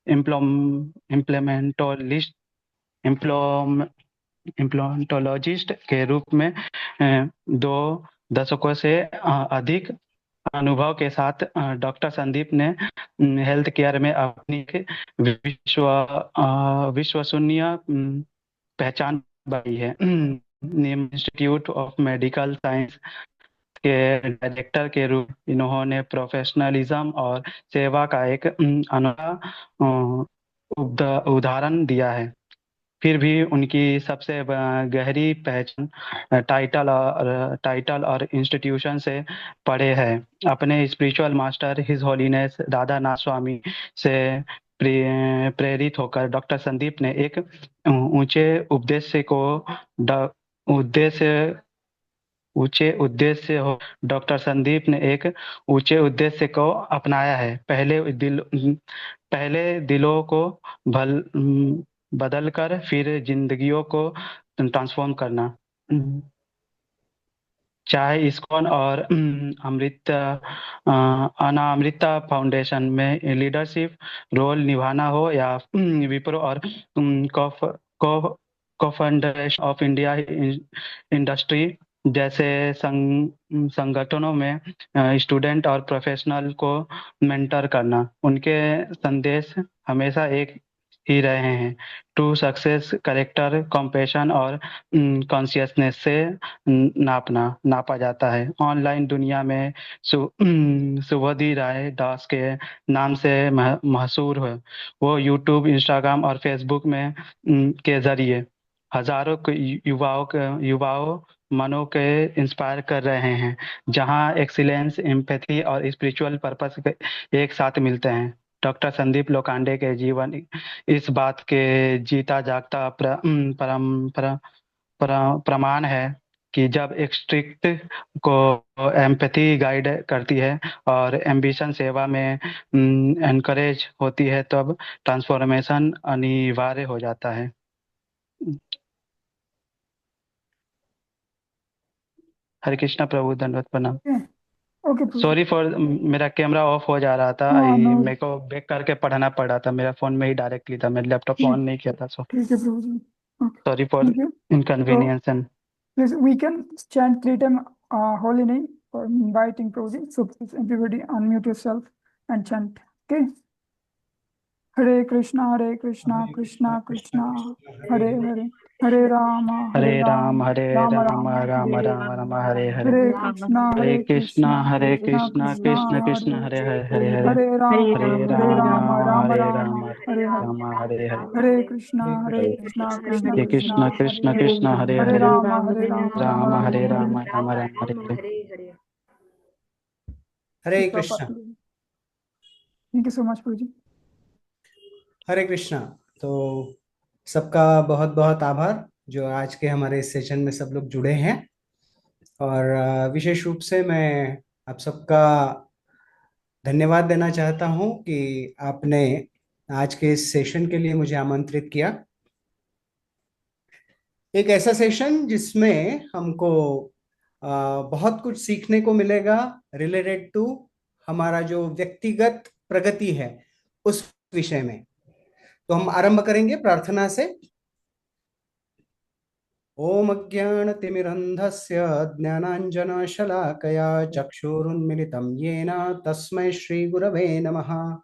इम्प्लीमेंटोलिस्ट implantologist के रूप में 2 दशकों से अधिक अनुभव के साथ डॉक्टर संदीप ने हेल्थ केयर में अपनी एक विश्वसनीय पहचान बनाई है। निम इंस्टीट्यूट ऑफ मेडिकल साइंस के डायरेक्टर के रूप में इन्होंने प्रोफेशनलिज्म और सेवा का एक अनोखा उदाहरण दिया है। फिर भी उनकी सबसे गहरी पहचान टाइटल और इंस्टीट्यूशन से पड़े है। अपने spiritual master his holiness Radhanath Swami से प्रेरित होकर डॉक्टर संदीप ने एक ऊंचे उद्देश्य को ड- उद्देश्य ऊंचे उद्देश्य हो डॉक्टर संदीप ने एक ऊंचे उद्देश्य को अपनाया है। पहले दिलों को भल बदल कर फिर जिंदगियों को ट्रांसफॉर्म करना। चाहे इस्कॉन और अनामृता फाउंडेशन में लीडरशिप रोल निभाना हो या विप्रो और कॉन्फेडरेशन ऑफ इंडिया इंडस्ट्री जैसे संगठनों में स्टूडेंट और प्रोफेशनल को मेंटर करना, उनके संदेश हमेशा एक ही रहे हैं। टू सक्सेस करेक्टर कॉम्पेशन और कॉन्शियसनेस से नापा जाता है। ऑनलाइन दुनिया में सुबोधि राय दास के नाम से मशहूर है। वो यूट्यूब, इंस्टाग्राम और फेसबुक में के जरिए हजारों युवाओं मनों के इंस्पायर कर रहे हैं, जहां एक्सीलेंस, एम्पैथी और स्पिरिचुअल पर्पस एक साथ मिलते हैं। डॉक्टर संदीप लोखंडे के जीवन इस बात के जीता जागता प्रमाण है कि जब एक स्ट्रिक्ट को एम्पैथी गाइड करती है और एम्बिशन सेवा में एनकरेज होती है, तब ट्रांसफॉर्मेशन अनिवार्य हो जाता है। हरे कृष्णा प्रभु, दंडवत प्रणाम। Okay Prabhu. सॉरी फॉर, मेरा कैमरा ऑफ हो जा रहा था। हाँ नो, मेरे को बैक करके पढ़ना पड़ रहा था, मेरा फोन में ही डायरेक्टली था, मैं लैपटॉप ऑन नहीं किया था। सो ठीक है प्रभु जी। Okay, sorry for thank you. तो inconvenience and please we can chant 3 times holy name for inviting Prabhuji. So please everybody unmute yourself and chant. Okay. Hare Krishna, Krishna Krishna, Hare Hare, Hare Rama, Hare Ram Rama Ram Rama, Ram Hare Ram Hare, Ram Hare Hare. Hare Krishna, Hare Krishna Krishna Krishna, Krishna Hare Hare Hare Hare Hare. Hare Hare Hare Ram Rama, Rama Hare Rama, Ram Hare Hare, Ram Hare Hare. Hare Krishna, Krishna Hare Krishna, Krishna Hare Krishna Hare Hare Hare. Rama, Rama Ram Rama, Hare Hare Ram Hare. Ram Ram Hare Hare. Hare Thank Krishna. you so much, Prabhuji. हरे कृष्णा। तो सबका बहुत बहुत आभार जो आज के हमारे इस सेशन में सब लोग जुड़े हैं। और विशेष रूप से मैं आप सबका धन्यवाद देना चाहता हूं कि आपने आज के इस सेशन के लिए मुझे आमंत्रित किया। एक ऐसा सेशन जिसमें हमको बहुत कुछ सीखने को मिलेगा रिलेटेड टू हमारा जो व्यक्तिगत प्रगति है उस विषय में। तो हम आरंभ करेंगे प्रार्थना से। ओम अज्ञानतिमिरन्धस्य ज्ञानाञ्जनशलाकया चक्षुरुन्मिलितं येन तस्मै श्रीगुरवे नमः।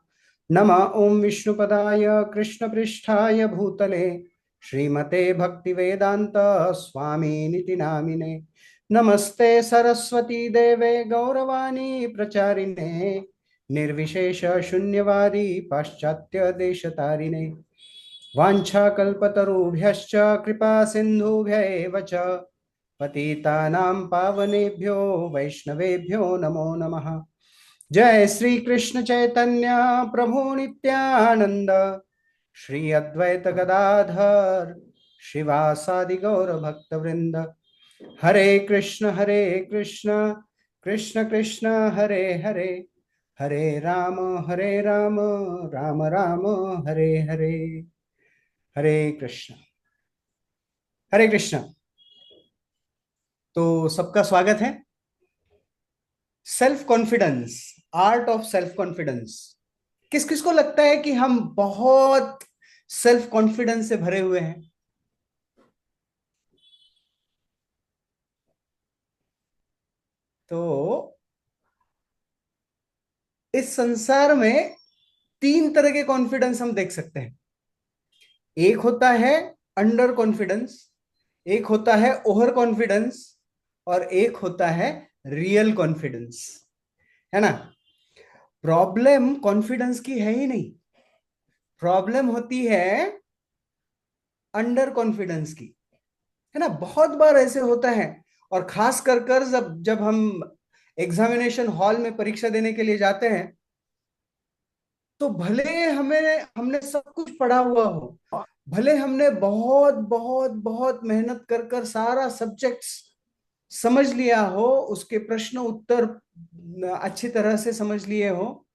नमः ओम विष्णुपदाय कृष्णपृष्ठाय भूतले श्रीमते भक्तिवेदांत स्वामिनिति नामिने। नमस्ते सरस्वती देवे गौरवाणी प्रचारिणे निर्विशेष शून्यवादी पाश्चात्य देशतारिणे। वाञ्छाकल्पतरुभ्यश्च कृपा सिन्धुभ्य एव च पतितानां पावनेभ्यो वैष्णवेभ्यो नमो नमः। जय श्री कृष्ण चैतन्य प्रभु नित्यानंद श्री अद्वैत गदाधर शिवासादि गौर भक्त वृंद। हरे कृष्ण कृष्ण कृष्ण हरे हरे, हरे राम राम राम हरे हरे। हरे कृष्ण। हरे कृष्ण। तो सबका स्वागत है। Self confidence, art of self confidence, किस किस को लगता है कि हम बहुत सेल्फ कॉन्फिडेंस से भरे हुए हैं? तो इस संसार में तीन तरह के कॉन्फिडेंस हम देख सकते हैं। एक होता है अंडर कॉन्फिडेंस, एक होता है ओवर कॉन्फिडेंस, और एक होता है रियल कॉन्फिडेंस, है ना। प्रॉब्लम कॉन्फिडेंस की है ही नहीं, प्रॉब्लम होती है अंडर कॉन्फिडेंस की, है ना। बहुत बार ऐसे होता है, और खास कर जब जब हम एग्जामिनेशन हॉल में परीक्षा देने के लिए जाते हैं, तो भले हमें हमने सब कुछ पढ़ा हुआ हो, भले हमने बहुत बहुत बहुत मेहनत कर कर सारा सब्जेक्ट्स समझ लिया हो, उसके प्रश्न उत्तर अच्छी तरह से समझ लिए हो,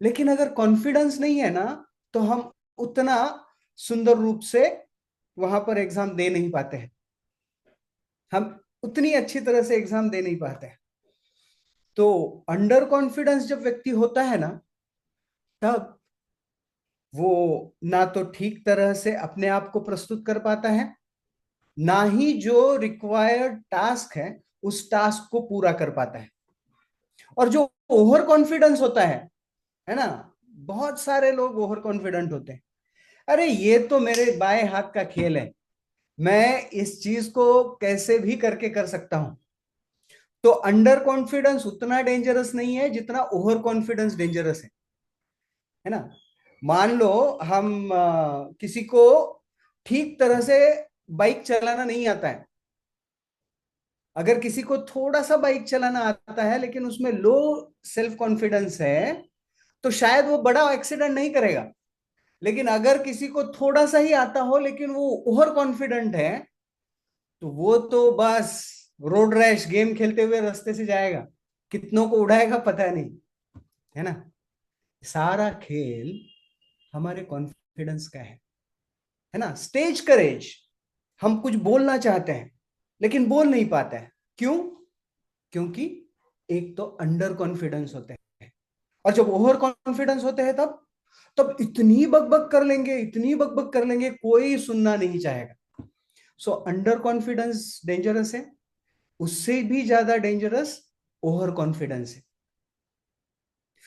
लेकिन अगर कॉन्फिडेंस नहीं है ना, तो हम उतना सुंदर रूप से वहां पर एग्जाम दे नहीं पाते हैं, हम उतनी अच्छी तरह से एग्जाम दे नहीं पाते हैं। तो अंडर कॉन्फिडेंस जब व्यक्ति होता है ना, तब वो ना तो ठीक तरह से अपने आप को प्रस्तुत कर पाता है, ना ही जो रिक्वायर्ड टास्क है उस टास्क को पूरा कर पाता है। और जो ओवर कॉन्फिडेंस होता है ना, बहुत सारे लोग ओवर कॉन्फिडेंट होते हैं। अरे ये तो मेरे बाएं हाथ का खेल है, मैं इस चीज को कैसे भी करके कर सकता हूं। तो अंडर कॉन्फिडेंस उतना डेंजरस नहीं है जितना ओवर कॉन्फिडेंस डेंजरस है ना। मान लो हम किसी को ठीक तरह से बाइक चलाना नहीं आता है, अगर किसी को थोड़ा सा बाइक चलाना आता है लेकिन उसमें लो सेल्फ कॉन्फिडेंस है, तो शायद वो बड़ा एक्सीडेंट नहीं करेगा। लेकिन अगर किसी को थोड़ा सा ही आता हो लेकिन वो ओवर कॉन्फिडेंट है, तो वो तो बस रोड रैश गेम खेलते हुए रास्ते से जाएगा, कितनों को उड़ाएगा पता नहीं, है ना। सारा खेल हमारे कॉन्फिडेंस का है ना। स्टेज करेज, हम कुछ बोलना चाहते हैं लेकिन बोल नहीं पाते हैं, क्यों? क्योंकि एक तो अंडर कॉन्फिडेंस होते हैं, और जब ओवर कॉन्फिडेंस होते हैं तब तब इतनी बकबक कर लेंगे, इतनी बकबक कर लेंगे, कोई सुनना नहीं चाहेगा। सो अंडर कॉन्फिडेंस डेंजरस है, उससे भी ज्यादा डेंजरस ओवर कॉन्फिडेंस है।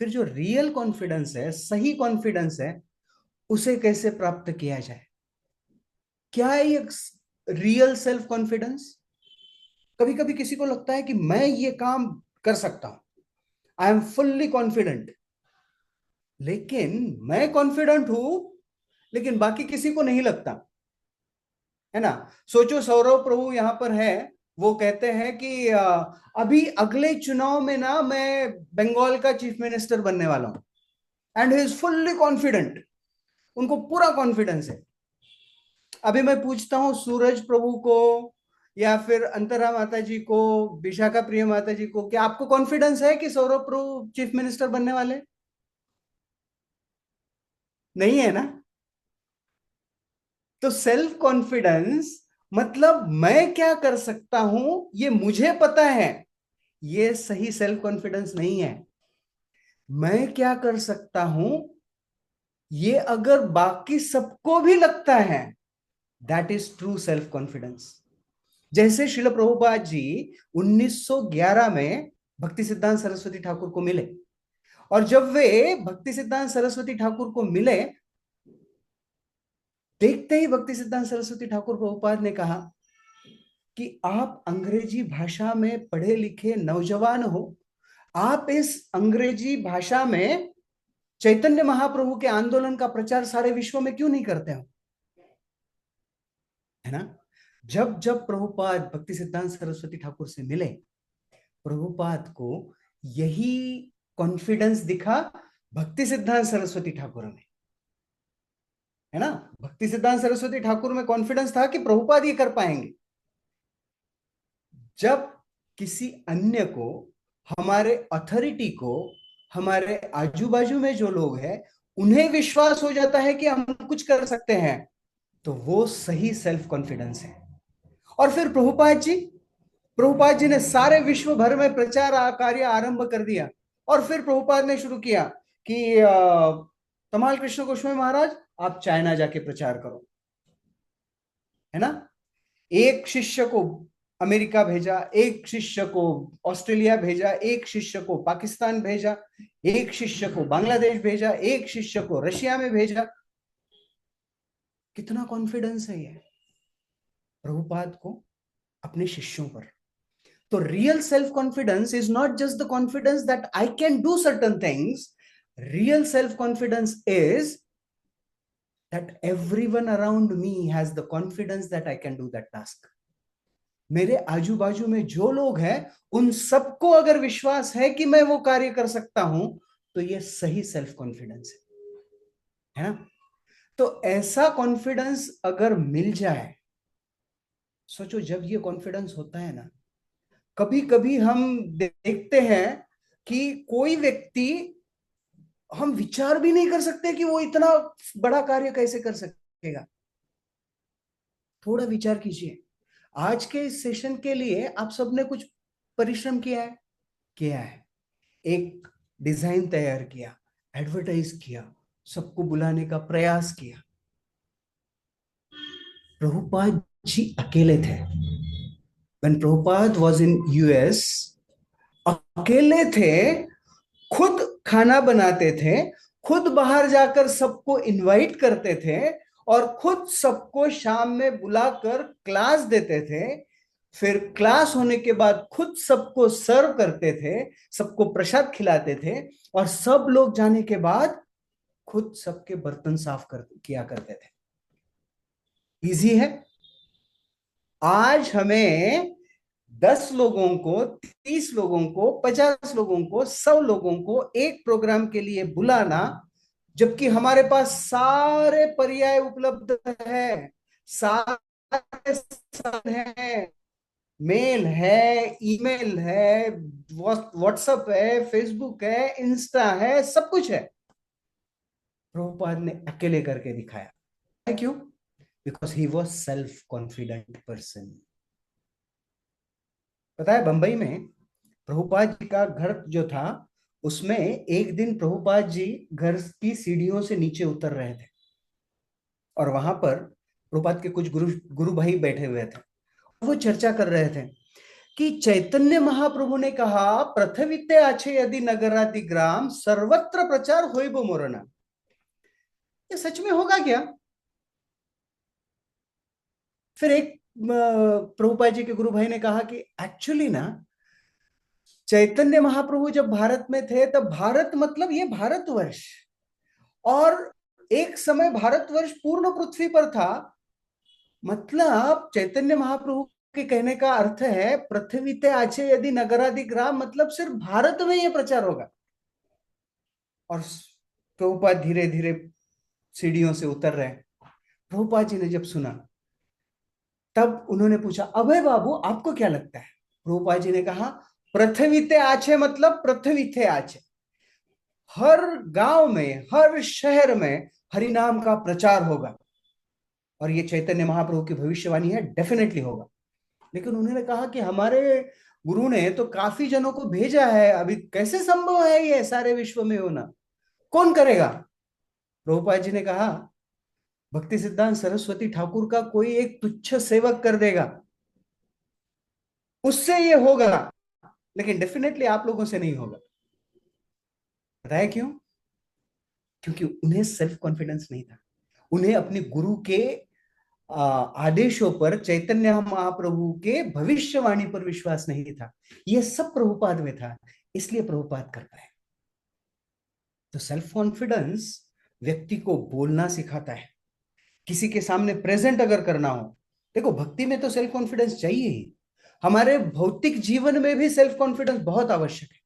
फिर जो रियल कॉन्फिडेंस है, सही कॉन्फिडेंस है, उसे कैसे प्राप्त किया जाए? क्या है ये रियल सेल्फ कॉन्फिडेंस? कभी कभी किसी को लगता है कि मैं ये काम कर सकता हूं, आई एम फुल्ली कॉन्फिडेंट, लेकिन मैं कॉन्फिडेंट हूं, लेकिन बाकी किसी को नहीं लगता, है ना। सोचो सौरव प्रभु यहां पर है, वो कहते हैं कि अभी अगले चुनाव में ना मैं बंगाल का चीफ मिनिस्टर बनने वाला हूं, and he is fully confident, उनको पूरा कॉन्फिडेंस है। अभी मैं पूछता हूं सूरज प्रभु को या फिर अंतरा माता जी को, विशाखा प्रिय माता जी को, क्या आपको कॉन्फिडेंस है कि सौरभ प्रभु चीफ मिनिस्टर बनने वाले? नहीं है ना। तो सेल्फ कॉन्फिडेंस मतलब मैं क्या कर सकता हूं ये मुझे पता है, ये सही सेल्फ कॉन्फिडेंस नहीं है। मैं क्या कर सकता हूं ये अगर बाकी सबको भी लगता है, that is true self confidence. जैसे श्रील प्रभुपाद जी 1911 में भक्ति सिद्धांत सरस्वती ठाकुर को मिले, और जब वे भक्ति सिद्धांत सरस्वती ठाकुर को मिले, देखते ही भक्ति सिद्धांत सरस्वती ठाकुर प्रभुपाद ने कहा कि आप अंग्रेजी भाषा में पढ़े लिखे नौजवान हो, आप इस अंग्रेजी भाषा में चैतन्य महाप्रभु के आंदोलन का प्रचार सारे विश्व में क्यों नहीं करते हो, है ना। जब जब प्रभुपाद भक्ति सिद्धांत सरस्वती ठाकुर से मिले, प्रभुपाद को यही कॉन्फिडेंस दिखा भक्ति सिद्धांत सरस्वती ठाकुर में, है ना। भक्ति सिद्धांत सरस्वती ठाकुर में कॉन्फिडेंस था कि प्रभुपाद ये कर पाएंगे। जब किसी अन्य को, हमारे अथॉरिटी को, हमारे आजू बाजू में जो लोग हैं उन्हें विश्वास हो जाता है कि हम कुछ कर सकते हैं, तो वो सही सेल्फ कॉन्फिडेंस है। और फिर प्रभुपाद जी ने सारे विश्व भर में प्रचार कार्य आरंभ कर दिया, और फिर प्रभुपाद ने शुरू किया कि तमाल कृष्ण गोस्वामी महाराज, आप चाइना जाके प्रचार करो, है ना। एक शिष्य को अमेरिका भेजा, एक शिष्य को ऑस्ट्रेलिया भेजा, एक शिष्य को पाकिस्तान भेजा, एक शिष्य को बांग्लादेश भेजा, एक शिष्य को रशिया में भेजा। कितना कॉन्फिडेंस है ये प्रभुपाद को अपने शिष्यों पर। तो real self confidence is not just the confidence that I can do certain things, real self confidence is that everyone around me has the confidence that I can do that task. मेरे आजू बाजू में जो लोग हैं उन सबको अगर विश्वास है कि मैं वो कार्य कर सकता हूं, तो ये सही सेल्फ कॉन्फिडेंस है ना। तो ऐसा कॉन्फिडेंस अगर मिल जाए, सोचो जब ये कॉन्फिडेंस होता है ना, कभी कभी हम देखते हैं कि कोई व्यक्ति, हम विचार भी नहीं कर सकते कि वो इतना बड़ा कार्य कैसे कर सकेगा। थोड़ा विचार कीजिए, आज के इस सेशन के लिए आप सबने कुछ परिश्रम किया है। एक डिजाइन तैयार किया, एडवर्टाइज किया, सबको बुलाने का प्रयास किया। प्रभुपाद जी अकेले थे। When Prabhupada was in US, अकेले थे, खुद खाना बनाते थे, खुद बाहर जाकर सबको इनवाइट करते थे और खुद सबको शाम में बुलाकर क्लास देते थे। फिर क्लास होने के बाद खुद सबको सर्व करते थे, सबको प्रसाद खिलाते थे और सब लोग जाने के बाद खुद सबके बर्तन साफ किया करते थे। इजी है। आज हमें 10 लोगों को, 30 लोगों को, 50 लोगों को, 100 लोगों को एक प्रोग्राम के लिए बुलाना, जबकि हमारे पास सारे पर्याय उपलब्ध है, सारे हैं, मेल है, ईमेल है, व्हाट्सएप है, फेसबुक है, इंस्टा है, सब कुछ है। प्रभुपाद ने अकेले करके दिखाया। क्यों? Because he was self confident person. पता है बंबई में प्रभुपाद जी का घर जो था, उसमें एक दिन प्रभुपाद जी घर की सीढ़ियों से नीचे उतर रहे थे और वहां पर प्रभुपाद के कुछ गुरु भाई बैठे हुए थे। वो चर्चा कर रहे थे कि चैतन्य महाप्रभु ने कहा, पृथ्वीते आछे यदि नगरादि ग्राम सर्वत्र प्रचार होइबो मोरना। ये सच में होगा क्या? फिर एक प्रभुपाद जी के गुरु भाई ने कहा कि एक्चुअली ना, चैतन्य महाप्रभु जब भारत में थे तब भारत मतलब ये भारतवर्ष, और एक समय भारतवर्ष पूर्ण पृथ्वी पर था। मतलब चैतन्य महाप्रभु के कहने का अर्थ है, पृथ्वी ते आछे यदि नगरादि ग्राम, मतलब सिर्फ भारत में ये प्रचार होगा। और प्रभुपाद धीरे धीरे सीढ़ियों से उतर रहे। प्रभुपाद जी ने जब सुना, तब उन्होंने पूछा, अभय बाबू आपको क्या लगता है? प्रभुपाद जी ने कहा, पृथ्वी ते आछे मतलब पृथ्वी थे आछे, हर गांव में, हर शहर में हरिनाम का प्रचार होगा। और ये चैतन्य महाप्रभु की भविष्यवाणी है, डेफिनेटली होगा। लेकिन उन्होंने कहा कि हमारे गुरु ने तो काफी जनों को भेजा है, अभी कैसे संभव है ये सारे विश्व में होना? कौन करेगा? प्रभुपाद जी ने कहा, भक्ति सिद्धांत सरस्वती ठाकुर का कोई एक तुच्छ सेवक कर देगा, उससे ये होगा, लेकिन डेफिनेटली आप लोगों से नहीं होगा। पता है क्यों? क्योंकि उन्हें सेल्फ कॉन्फिडेंस नहीं था। उन्हें अपने गुरु के आदेशों पर, चैतन्य महाप्रभु के भविष्यवाणी पर विश्वास नहीं था। यह सब प्रभुपाद में था, इसलिए प्रभुपाद कर पाए। तो सेल्फ कॉन्फिडेंस व्यक्ति को बोलना सिखाता है, किसी के सामने प्रेजेंट अगर करना हो। देखो, भक्ति में तो सेल्फ कॉन्फिडेंस चाहिए ही, हमारे भौतिक जीवन में भी सेल्फ कॉन्फिडेंस बहुत आवश्यक है।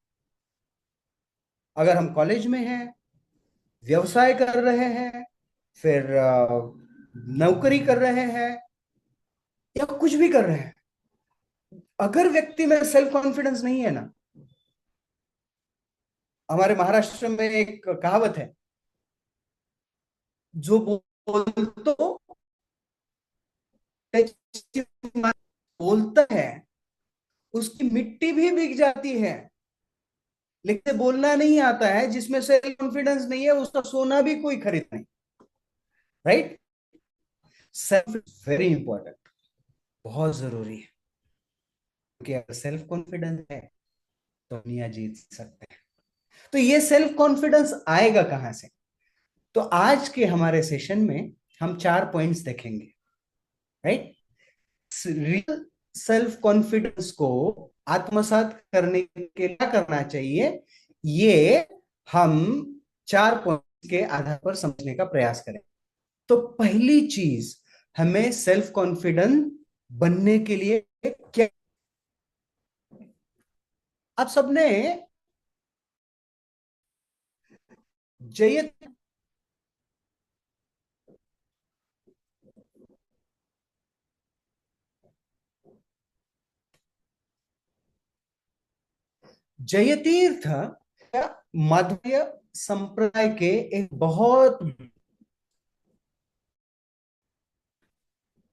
अगर हम कॉलेज में हैं, व्यवसाय कर रहे हैं, फिर नौकरी कर रहे हैं, या कुछ भी कर रहे हैं, अगर व्यक्ति में सेल्फ कॉन्फिडेंस नहीं है ना, हमारे महाराष्ट्र में एक कहावत है, जो बोलता है उसकी मिट्टी भी बिक जाती है, लेकिन बोलना नहीं आता है, जिसमें सेल्फ कॉन्फिडेंस नहीं है, उसका सोना भी कोई खरीद नहीं। राइट? सेल्फ वेरी इंपॉर्टेंट, बहुत जरूरी है, क्योंकि अगर सेल्फ कॉन्फिडेंस है तो दुनिया जीत सकते हैं। तो ये सेल्फ कॉन्फिडेंस आएगा कहां से? तो आज के हमारे सेशन में हम 4 पॉइंट्स देखेंगे। राइट? रियल सेल्फ कॉन्फिडेंस को आत्मसात करने के लिए क्या करना चाहिए, ये हम 4 पॉइंट्स के आधार पर समझने का प्रयास करें। तो पहली चीज, हमें सेल्फ कॉन्फिडेंट बनने के लिए क्या, आप सबने जय जयतीर्थ माध्य संप्रदाय के एक बहुत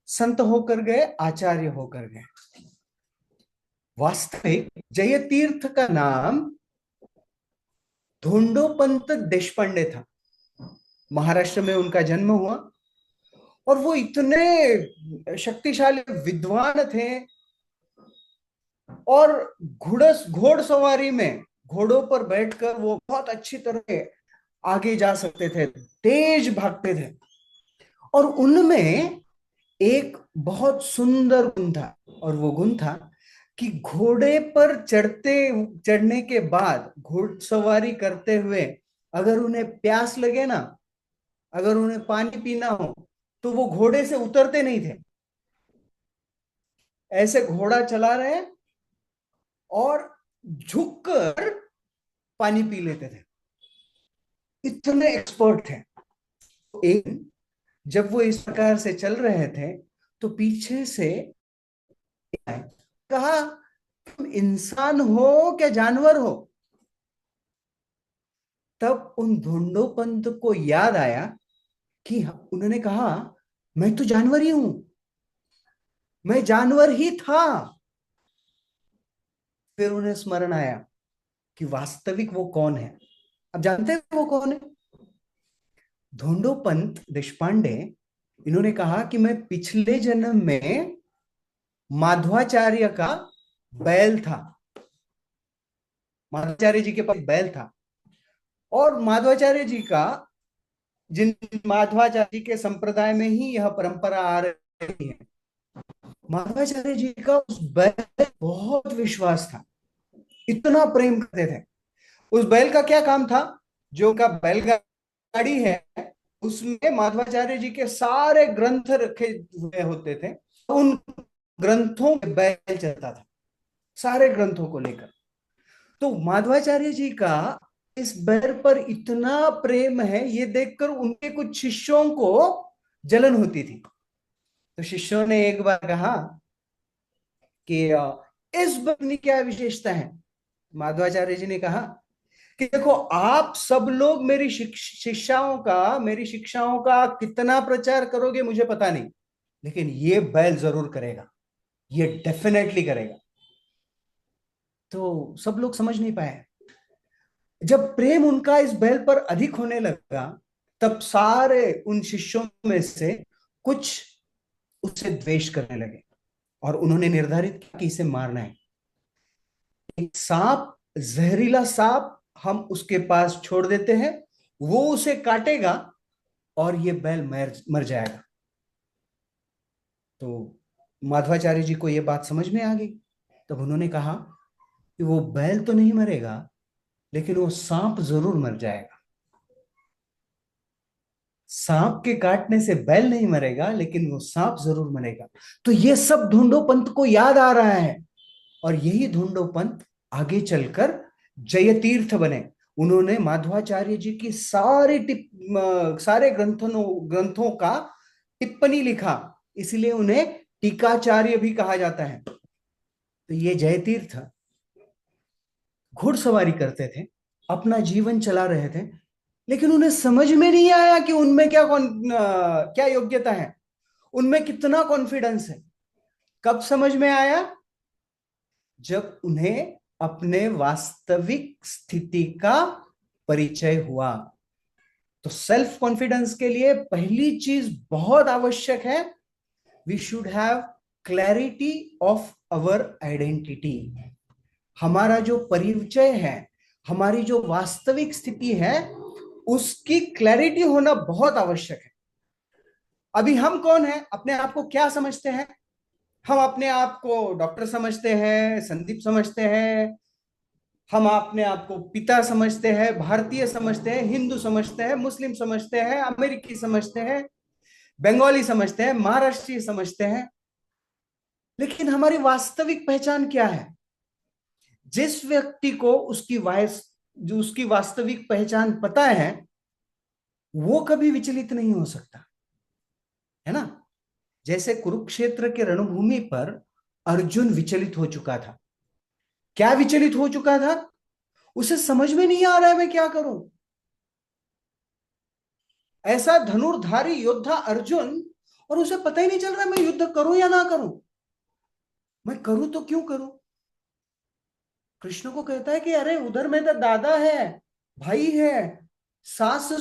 संत होकर गए, आचार्य होकर गए। वास्तविक जयतीर्थ का नाम धोंडोपंत देशपांडे था। महाराष्ट्र में उनका जन्म हुआ और वो इतने शक्तिशाली विद्वान थे और घोड़सवारी में घोड़ों पर बैठकर वो बहुत अच्छी तरह आगे जा सकते थे, तेज भागते थे। और उनमें एक बहुत सुंदर गुण था, और वो गुण था कि घोड़े पर चढ़ने के बाद घोड़सवारी करते हुए अगर उन्हें प्यास लगे ना, अगर उन्हें पानी पीना हो, तो वो घोड़े से उतरते नहीं थे, ऐसे घोड़ा चला रहे हैं और झुककर पानी पी लेते थे, इतने एक्सपर्ट थे। एक जब वो इस प्रकार से चल रहे थे तो पीछे से कहा, तुम इंसान हो क्या जानवर हो? तब उन धोंडोपंत को याद आया कि उन्होंने कहा, मैं तो जानवर ही हूं, मैं जानवर ही था। फिर उन्हें स्मरण आया कि वास्तविक वो कौन है। अब जानते हैं वो कौन है? धोंडोपंत देशपांडे, इन्होंने कहा कि मैं पिछले जन्म में माधवाचार्य का बैल था। माधवाचार्य जी के पास बैल था, और माधवाचार्य जी का, जिन माधवाचार्य जी के संप्रदाय में ही यह परंपरा आ रही है, माधवाचार्य जी का उस बैल पे बहुत विश्वास था, इतना प्रेम करते थे। उस बैल का क्या काम था? जो उनका बैलगाड़ी है, उसमें माधवाचार्य जी के सारे ग्रंथ रखे हुए होते थे, उन ग्रंथों में बैल चलता था, सारे ग्रंथों को लेकर। तो माधवाचार्य जी का इस बैल पर इतना प्रेम है, ये देखकर उनके कुछ शिष्यों को जलन होती थी। तो शिष्यों ने एक बार कहा कि इस बैल की क्या विशेषता है? माधवाचार्य जी ने कहा कि देखो, आप सब लोग मेरी शिक्षाओं का कितना प्रचार करोगे मुझे पता नहीं, लेकिन ये बैल जरूर करेगा, ये डेफिनेटली करेगा। तो सब लोग समझ नहीं पाए। जब प्रेम उनका इस बैल पर अधिक होने लगा, तब सारे उन शिष्यों में से कुछ उससे द्वेष करने लगे, और उन्होंने निर्धारित किया कि इसे मारना है। एक सांप, जहरीला सांप हम उसके पास छोड़ देते हैं, वो उसे काटेगा और ये बैल मर जाएगा। तो माधवाचार्य जी को यह बात समझ में आ गई। तब उन्होंने कहा कि वो बैल तो नहीं मरेगा, लेकिन वो सांप जरूर मर जाएगा। सांप के काटने से बैल नहीं मरेगा, लेकिन वो सांप जरूर मरेगा। तो ये सब धुंडोपंत को याद आ रहा है, और यही धुंडोपंत आगे चलकर जयतीर्थ बने। उन्होंने माधवाचार्य जी की सारे ग्रंथों का टिप्पणी लिखा, इसलिए उन्हें टीकाचार्य भी कहा जाता है। तो ये जयतीर्थ घुड़सवारी करते थे, अपना जीवन चला रहे थे, लेकिन उन्हें समझ में नहीं आया कि उनमें क्या योग्यता है, उनमें कितना कॉन्फिडेंस है। कब समझ में आया? जब उन्हें अपने वास्तविक स्थिति का परिचय हुआ। तो सेल्फ कॉन्फिडेंस के लिए पहली चीज बहुत आवश्यक है, we should have clarity of our identity. हमारा जो परिचय है, हमारी जो वास्तविक स्थिति है, उसकी क्लैरिटी होना बहुत आवश्यक है। अभी हम कौन है, अपने आप को क्या समझते हैं? हम अपने आप को डॉक्टर समझते हैं, संदीप समझते हैं, हम अपने आप को पिता समझते हैं, भारतीय समझते हैं, हिंदू समझते हैं, मुस्लिम समझते हैं, अमेरिकी समझते हैं, बंगाली समझते हैं, महाराष्ट्रीय समझते हैं। लेकिन हमारी वास्तविक पहचान क्या है? जिस व्यक्ति को जो उसकी वास्तविक पहचान पता है, वो कभी विचलित नहीं हो सकता, है ना। जैसे कुरुक्षेत्र के रणभूमि पर अर्जुन विचलित हो चुका था। क्या विचलित हो चुका था? उसे समझ में नहीं आ रहा है मैं क्या करूं। ऐसा धनुर्धारी योद्धा अर्जुन, और उसे पता ही नहीं चल रहा मैं युद्ध करूं या ना करूं। मैं करूं तो क्यों करूं? कृष्ण को कहता है कि अरे उधर मेरा दादा है, भाई है, सास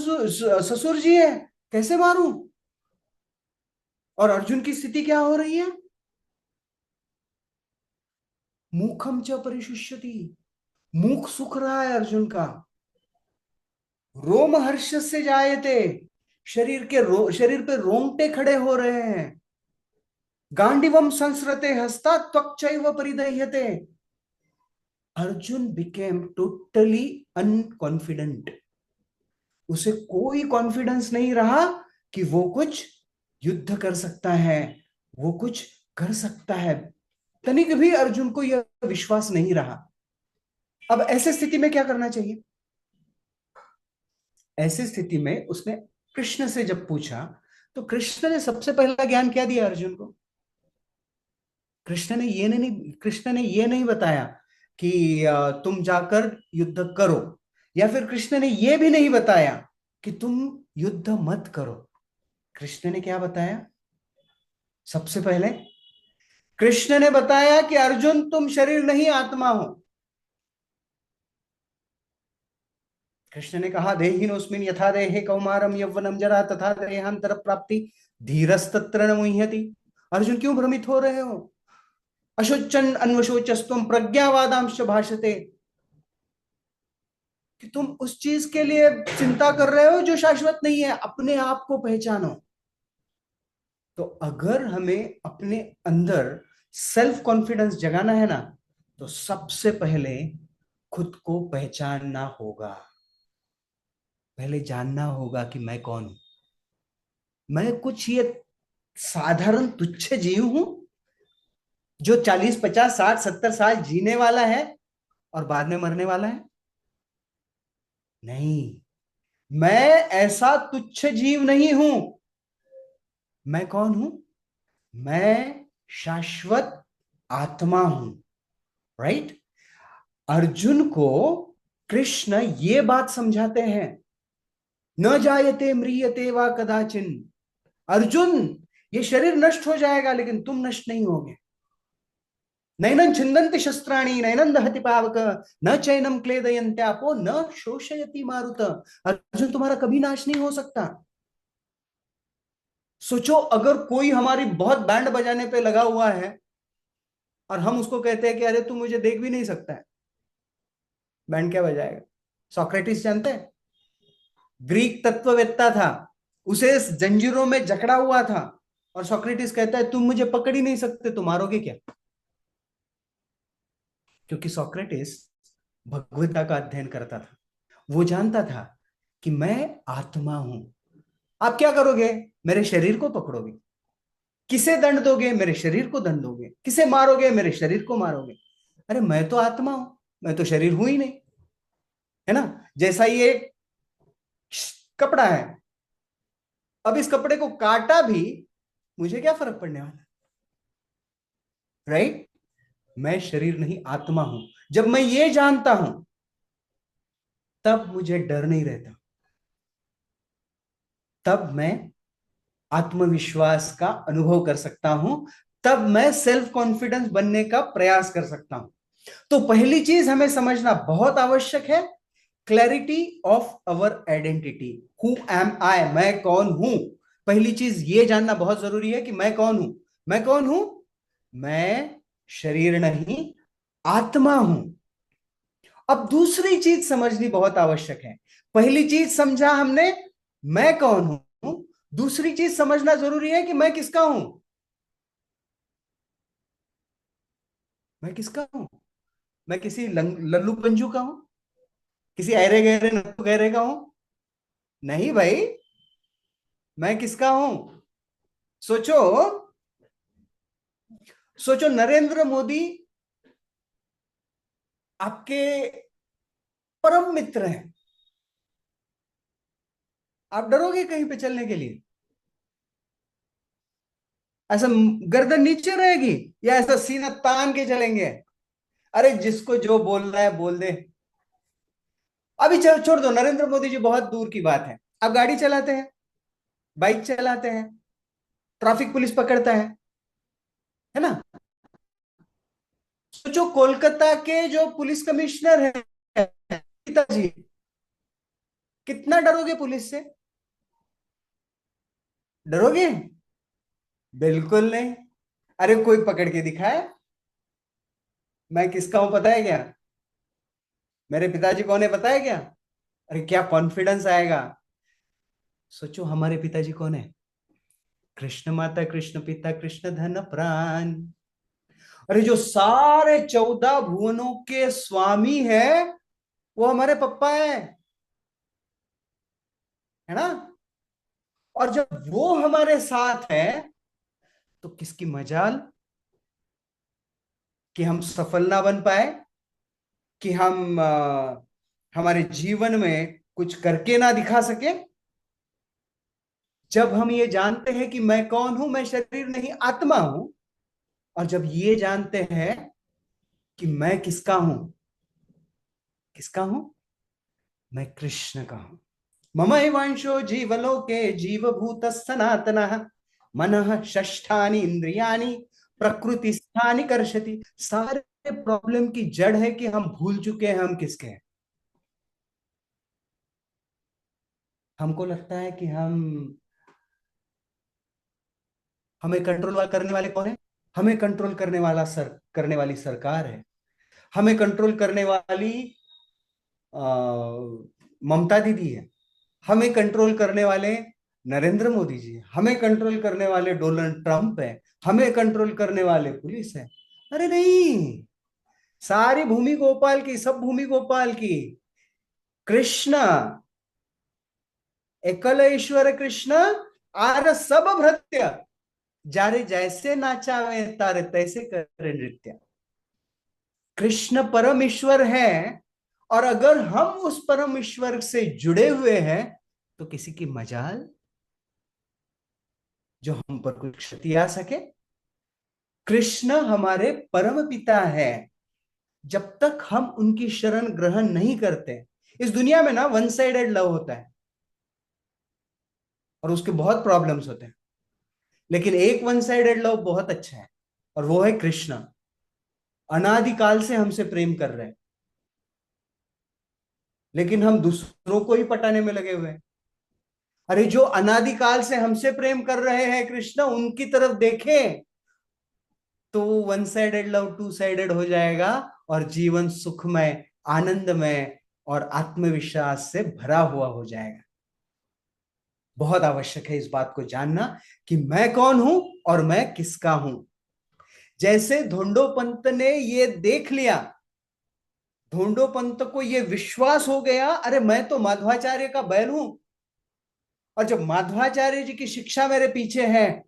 ससुर जी है, कैसे मारूं? और अर्जुन की स्थिति क्या हो रही है? मुखम च परिशुष्यति, मुख सुख रहा है अर्जुन का। रोम हर्ष से जायते, शरीर पे रोंगटे खड़े हो रहे हैं। गांडीवम संस्रते हस्ता त्वक्चैव परिदह्यते। Arjun became totally unconfident. उसे कोई कॉन्फिडेंस नहीं रहा कि वो कुछ युद्ध कर सकता है, वो कुछ कर सकता है। तनिक भी अर्जुन को यह विश्वास नहीं रहा। अब ऐसे स्थिति में क्या करना चाहिए? ऐसी स्थिति में उसने कृष्ण से जब पूछा, तो कृष्ण ने सबसे पहला ज्ञान क्या दिया अर्जुन को? कृष्ण ने ये नहीं बताया कि तुम जाकर युद्ध करो, या फिर कृष्ण ने ये भी नहीं बताया कि तुम युद्ध मत करो। कृष्ण ने क्या बताया? सबसे पहले कृष्ण ने बताया कि अर्जुन तुम शरीर नहीं आत्मा हो। कृष्ण ने कहा देहिनोस्मिन् यथा देहे कौमारम यौवनम जरा तथा देहांतर प्राप्ति धीरस्तत्र न मुह्यति। अर्जुन क्यों भ्रमित हो रहे हो? अशोचन अन्वशोचस्तुम प्रज्ञावादांश भाषते। कि तुम उस चीज के लिए चिंता कर रहे हो जो शाश्वत नहीं है। अपने आप को पहचानो। तो अगर हमें अपने अंदर सेल्फ कॉन्फिडेंस जगाना है ना, तो सबसे पहले खुद को पहचानना होगा। पहले जानना होगा कि मैं कौन हूं। मैं कुछ ये साधारण तुच्छ जीव हूं जो 40 50 60 70 साल जीने वाला है और बाद में मरने वाला है? नहीं, मैं ऐसा तुच्छ जीव नहीं हूं। मैं कौन हूं? मैं शाश्वत आत्मा हूं। राइट? अर्जुन को कृष्ण ये बात समझाते हैं, न जायते म्रियते वा कदाचिन। अर्जुन, ये शरीर नष्ट हो जाएगा लेकिन तुम नष्ट नहीं होगे। नैनं छिन्दन्ति शस्त्राणि नैनं दहति पावक न चैनम क्लेदयन्त्यापो न शोषयति मारुत। अर्जुन, तुम्हारा कभी नाश नहीं हो सकता। सोचो, अगर कोई हमारी बहुत बैंड बजाने पे लगा हुआ है और हम उसको कहते हैं कि अरे तू मुझे देख भी नहीं सकता है, बैंड क्या बजाएगा? सोक्रेटिस जानते हैं? ग्रीक तत्ववेत्ता था, उसे जंजीरों में जकड़ा हुआ था और सोक्रेटिस कहता है तुम मुझे पकड़ ही नहीं सकते, तुम मारोगे क्या? क्योंकि सोक्रेटिस भगवद्गीता का अध्ययन करता था। वो जानता था कि मैं आत्मा हूं। आप क्या करोगे? मेरे शरीर को पकड़ोगे। किसे दंड दोगे? मेरे शरीर को दंड दोगे। किसे मारोगे? मेरे शरीर को मारोगे। अरे मैं तो आत्मा हूं, मैं तो शरीर हूं ही नहीं, है ना। जैसा ये कपड़ा है, अब इस कपड़े को काटा भी मुझे क्या फर्क पड़ने वाला? राइट? मैं शरीर नहीं आत्मा हूं। जब मैं ये जानता हूं तब मुझे डर नहीं रहता। तब मैं आत्मविश्वास का अनुभव कर सकता हूं। तब मैं सेल्फ कॉन्फिडेंस बनने का प्रयास कर सकता हूं। तो पहली चीज हमें समझना बहुत आवश्यक है, clarity of our identity. Who am I, मैं कौन हूं। पहली चीज ये जानना बहुत जरूरी है कि मैं कौन हूं। मैं कौन हूं? मैं शरीर नहीं, आत्मा हूं। अब दूसरी चीज समझनी बहुत आवश्यक है। पहली चीज समझा हमने, मैं कौन हूं। दूसरी चीज समझना जरूरी है कि मैं किसका हूं। मैं किसका हूं? मैं किसी लल्लू पंजू का हूं? किसी अरे गहरे नत्थु गहरे का हूं? नहीं भाई, मैं किसका हूं? सोचो, सोचो, नरेंद्र मोदी आपके परम मित्र हैं। आप डरोगे कहीं पे चलने के लिए? ऐसा गर्दन नीचे रहेगी या ऐसा सीना तान के चलेंगे? अरे जिसको जो बोलना है बोल दे। अभी चल छोड़ दो, नरेंद्र मोदी जी बहुत दूर की बात है। आप गाड़ी चलाते हैं, बाइक चलाते हैं, ट्रैफिक पुलिस पकड़ता है ना? सोचो, कोलकाता के जो पुलिस कमिश्नर है पिताजी, कितना डरोगे पुलिस से? डरोगे? बिल्कुल नहीं। अरे कोई पकड़ के दिखाए मैं किसका हूं, पता है क्या? मेरे पिताजी कौन है पता है क्या? अरे क्या कॉन्फिडेंस आएगा। सोचो, हमारे पिताजी कौन है? कृष्ण माता, कृष्ण पिता, कृष्ण धन प्राण। अरे जो सारे 14 भुवनों के स्वामी है, वो हमारे पप्पा है ना? और जब वो हमारे साथ है तो किसकी मजाल कि हम सफल ना बन पाए, कि हम हमारे जीवन में कुछ करके ना दिखा सके। जब हम ये जानते हैं कि मैं कौन हूं, मैं शरीर नहीं आत्मा हूं, और जब ये जानते हैं कि मैं किसका हूं, किसका हूं? मैं कृष्ण का हूं। मम एवांशो जीवलोके जीवभूत सनातनः मनः षष्ठानि इंद्रियाणि प्रकृति स्थानि कर्षति। सारे प्रॉब्लम की जड़ है कि हम भूल चुके हैं हम किसके हैं। हमको लगता है कि हमें कंट्रोल करने वाले कौन है? हमें कंट्रोल करने वाली सरकार है। हमें कंट्रोल करने वाली आ, ममता दीदी है। हमें कंट्रोल करने वाले नरेंद्र मोदी जी हैं। हमें कंट्रोल करने वाले डोनाल्ड ट्रंप है। हमें कंट्रोल करने वाले पुलिस है। अरे नहीं, सारी भूमि गोपाल की, सब भूमि गोपाल की। कृष्ण एकल ईश्वर कृष्ण, आर सब भृत्य, जारे जैसे नाचावे तारे तैसे करे नृत्य। कृष्ण परम ईश्वर है, और अगर हम उस परम ईश्वर से जुड़े हुए हैं तो किसी की मजाल जो हम पर कुछ क्षति आ सके। कृष्ण हमारे परम पिता है। जब तक हम उनकी शरण ग्रहण नहीं करते, इस दुनिया में ना वन साइडेड लव होता है और उसके बहुत प्रॉब्लम्स होते हैं। लेकिन एक वन साइडेड लव बहुत अच्छा है, और वो है कृष्ण। अनादिकाल से हमसे प्रेम कर रहे हैं, लेकिन हम दूसरों को ही पटाने में लगे हुए हैं। अरे जो अनादिकाल से हमसे प्रेम कर रहे हैं कृष्ण, उनकी तरफ देखें तो one sided love two sided हो जाएगा, और जीवन सुखमय, आनंदमय और आत्मविश्वास से भरा हुआ हो जाएगा। बहुत आवश्यक है इस बात को जानना कि मैं कौन हूं और मैं किसका हूं। जैसे धोंडो पंत ने ये देख लिया, धोंडो पंत को ये विश्वास हो गया, अरे मैं तो माधवाचार्य का बैल हूं, और जब माधवाचार्य जी की शिक्षा मेरे पीछे है,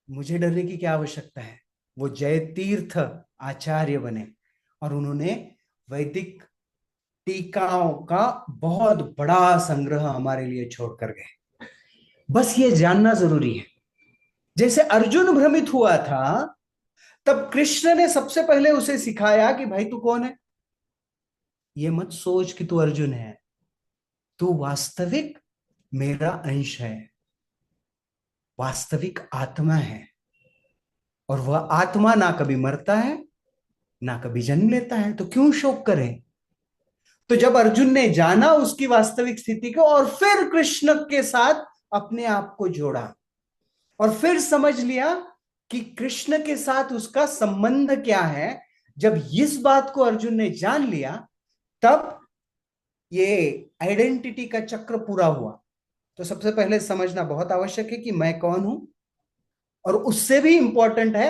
मुझे डरने की क्या आवश्यकता है। वो जय तीर्थ आचार्य बने, और उन्होंने वैदिक टीकाओं का बहुत बड़ा संग्रह हमारे लिए छोड़ कर गए। बस ये जानना जरूरी है। जैसे अर्जुन भ्रमित हुआ था, तब कृष्ण ने सबसे पहले उसे सिखाया कि भाई तू कौन है। ये मत सोच कि तू अर्जुन है, तू वास्तविक मेरा अंश है, वास्तविक आत्मा है। और वह आत्मा ना कभी मरता है ना कभी जन्म लेता है, तो क्यों शोक करें। तो जब अर्जुन ने जाना उसकी वास्तविक स्थिति को और फिर कृष्ण के साथ अपने आप को जोड़ा और फिर समझ लिया कि कृष्ण के साथ उसका संबंध क्या है, जब इस बात को अर्जुन ने जान लिया, तब ये आइडेंटिटी का चक्र पूरा हुआ। तो सबसे पहले समझना बहुत आवश्यक है कि मैं कौन हूं, और उससे भी इंपॉर्टेंट है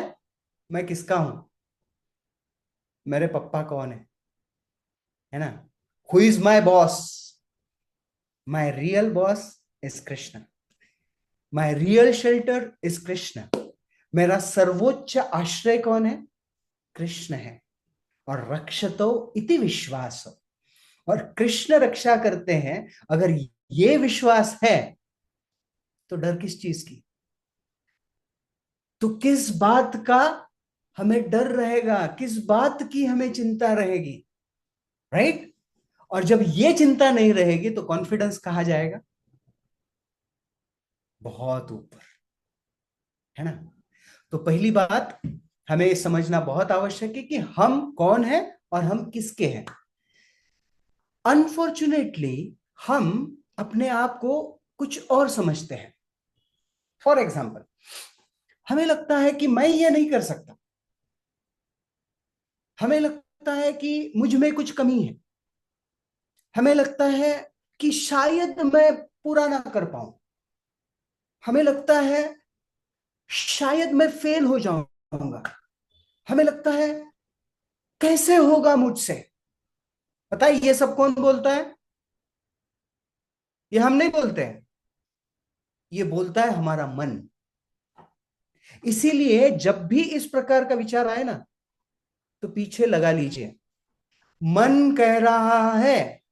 मैं किसका हूं। मेरे पप्पा कौन है ना। Who is my boss? My real boss is Krishna. My real shelter is Krishna. मेरा सर्वोच्च आश्रय कौन है? कृष्ण है। और रक्षतो इति विश्वास। और कृष्ण रक्षा करते हैं। अगर ये विश्वास है तो डर किस चीज की? तो किस बात का हमें डर रहेगा, किस बात की हमें चिंता रहेगी, राइट? और जब ये चिंता नहीं रहेगी तो कॉन्फिडेंस कहाँ जाएगा? बहुत ऊपर, है ना। तो पहली बात हमें समझना बहुत आवश्यक है कि हम कौन हैं और हम किसके हैं। अनफॉर्चुनेटली हम अपने आप को कुछ और समझते हैं। फॉर एग्जाम्पल, हमें लगता है कि मैं ये नहीं कर सकता, हमें लगता है कि मुझ में कुछ कमी है, हमें लगता है कि शायद मैं पूरा ना कर पाऊं, हमें लगता है शायद मैं फेल हो जाऊंगा, हमें लगता है कैसे होगा मुझसे। पता है ये सब कौन बोलता है? ये हम नहीं बोलते हैं, ये बोलता है हमारा मन। इसीलिए जब भी इस प्रकार का विचार आए ना, तो पीछे लगा लीजिए, मन कह रहा है,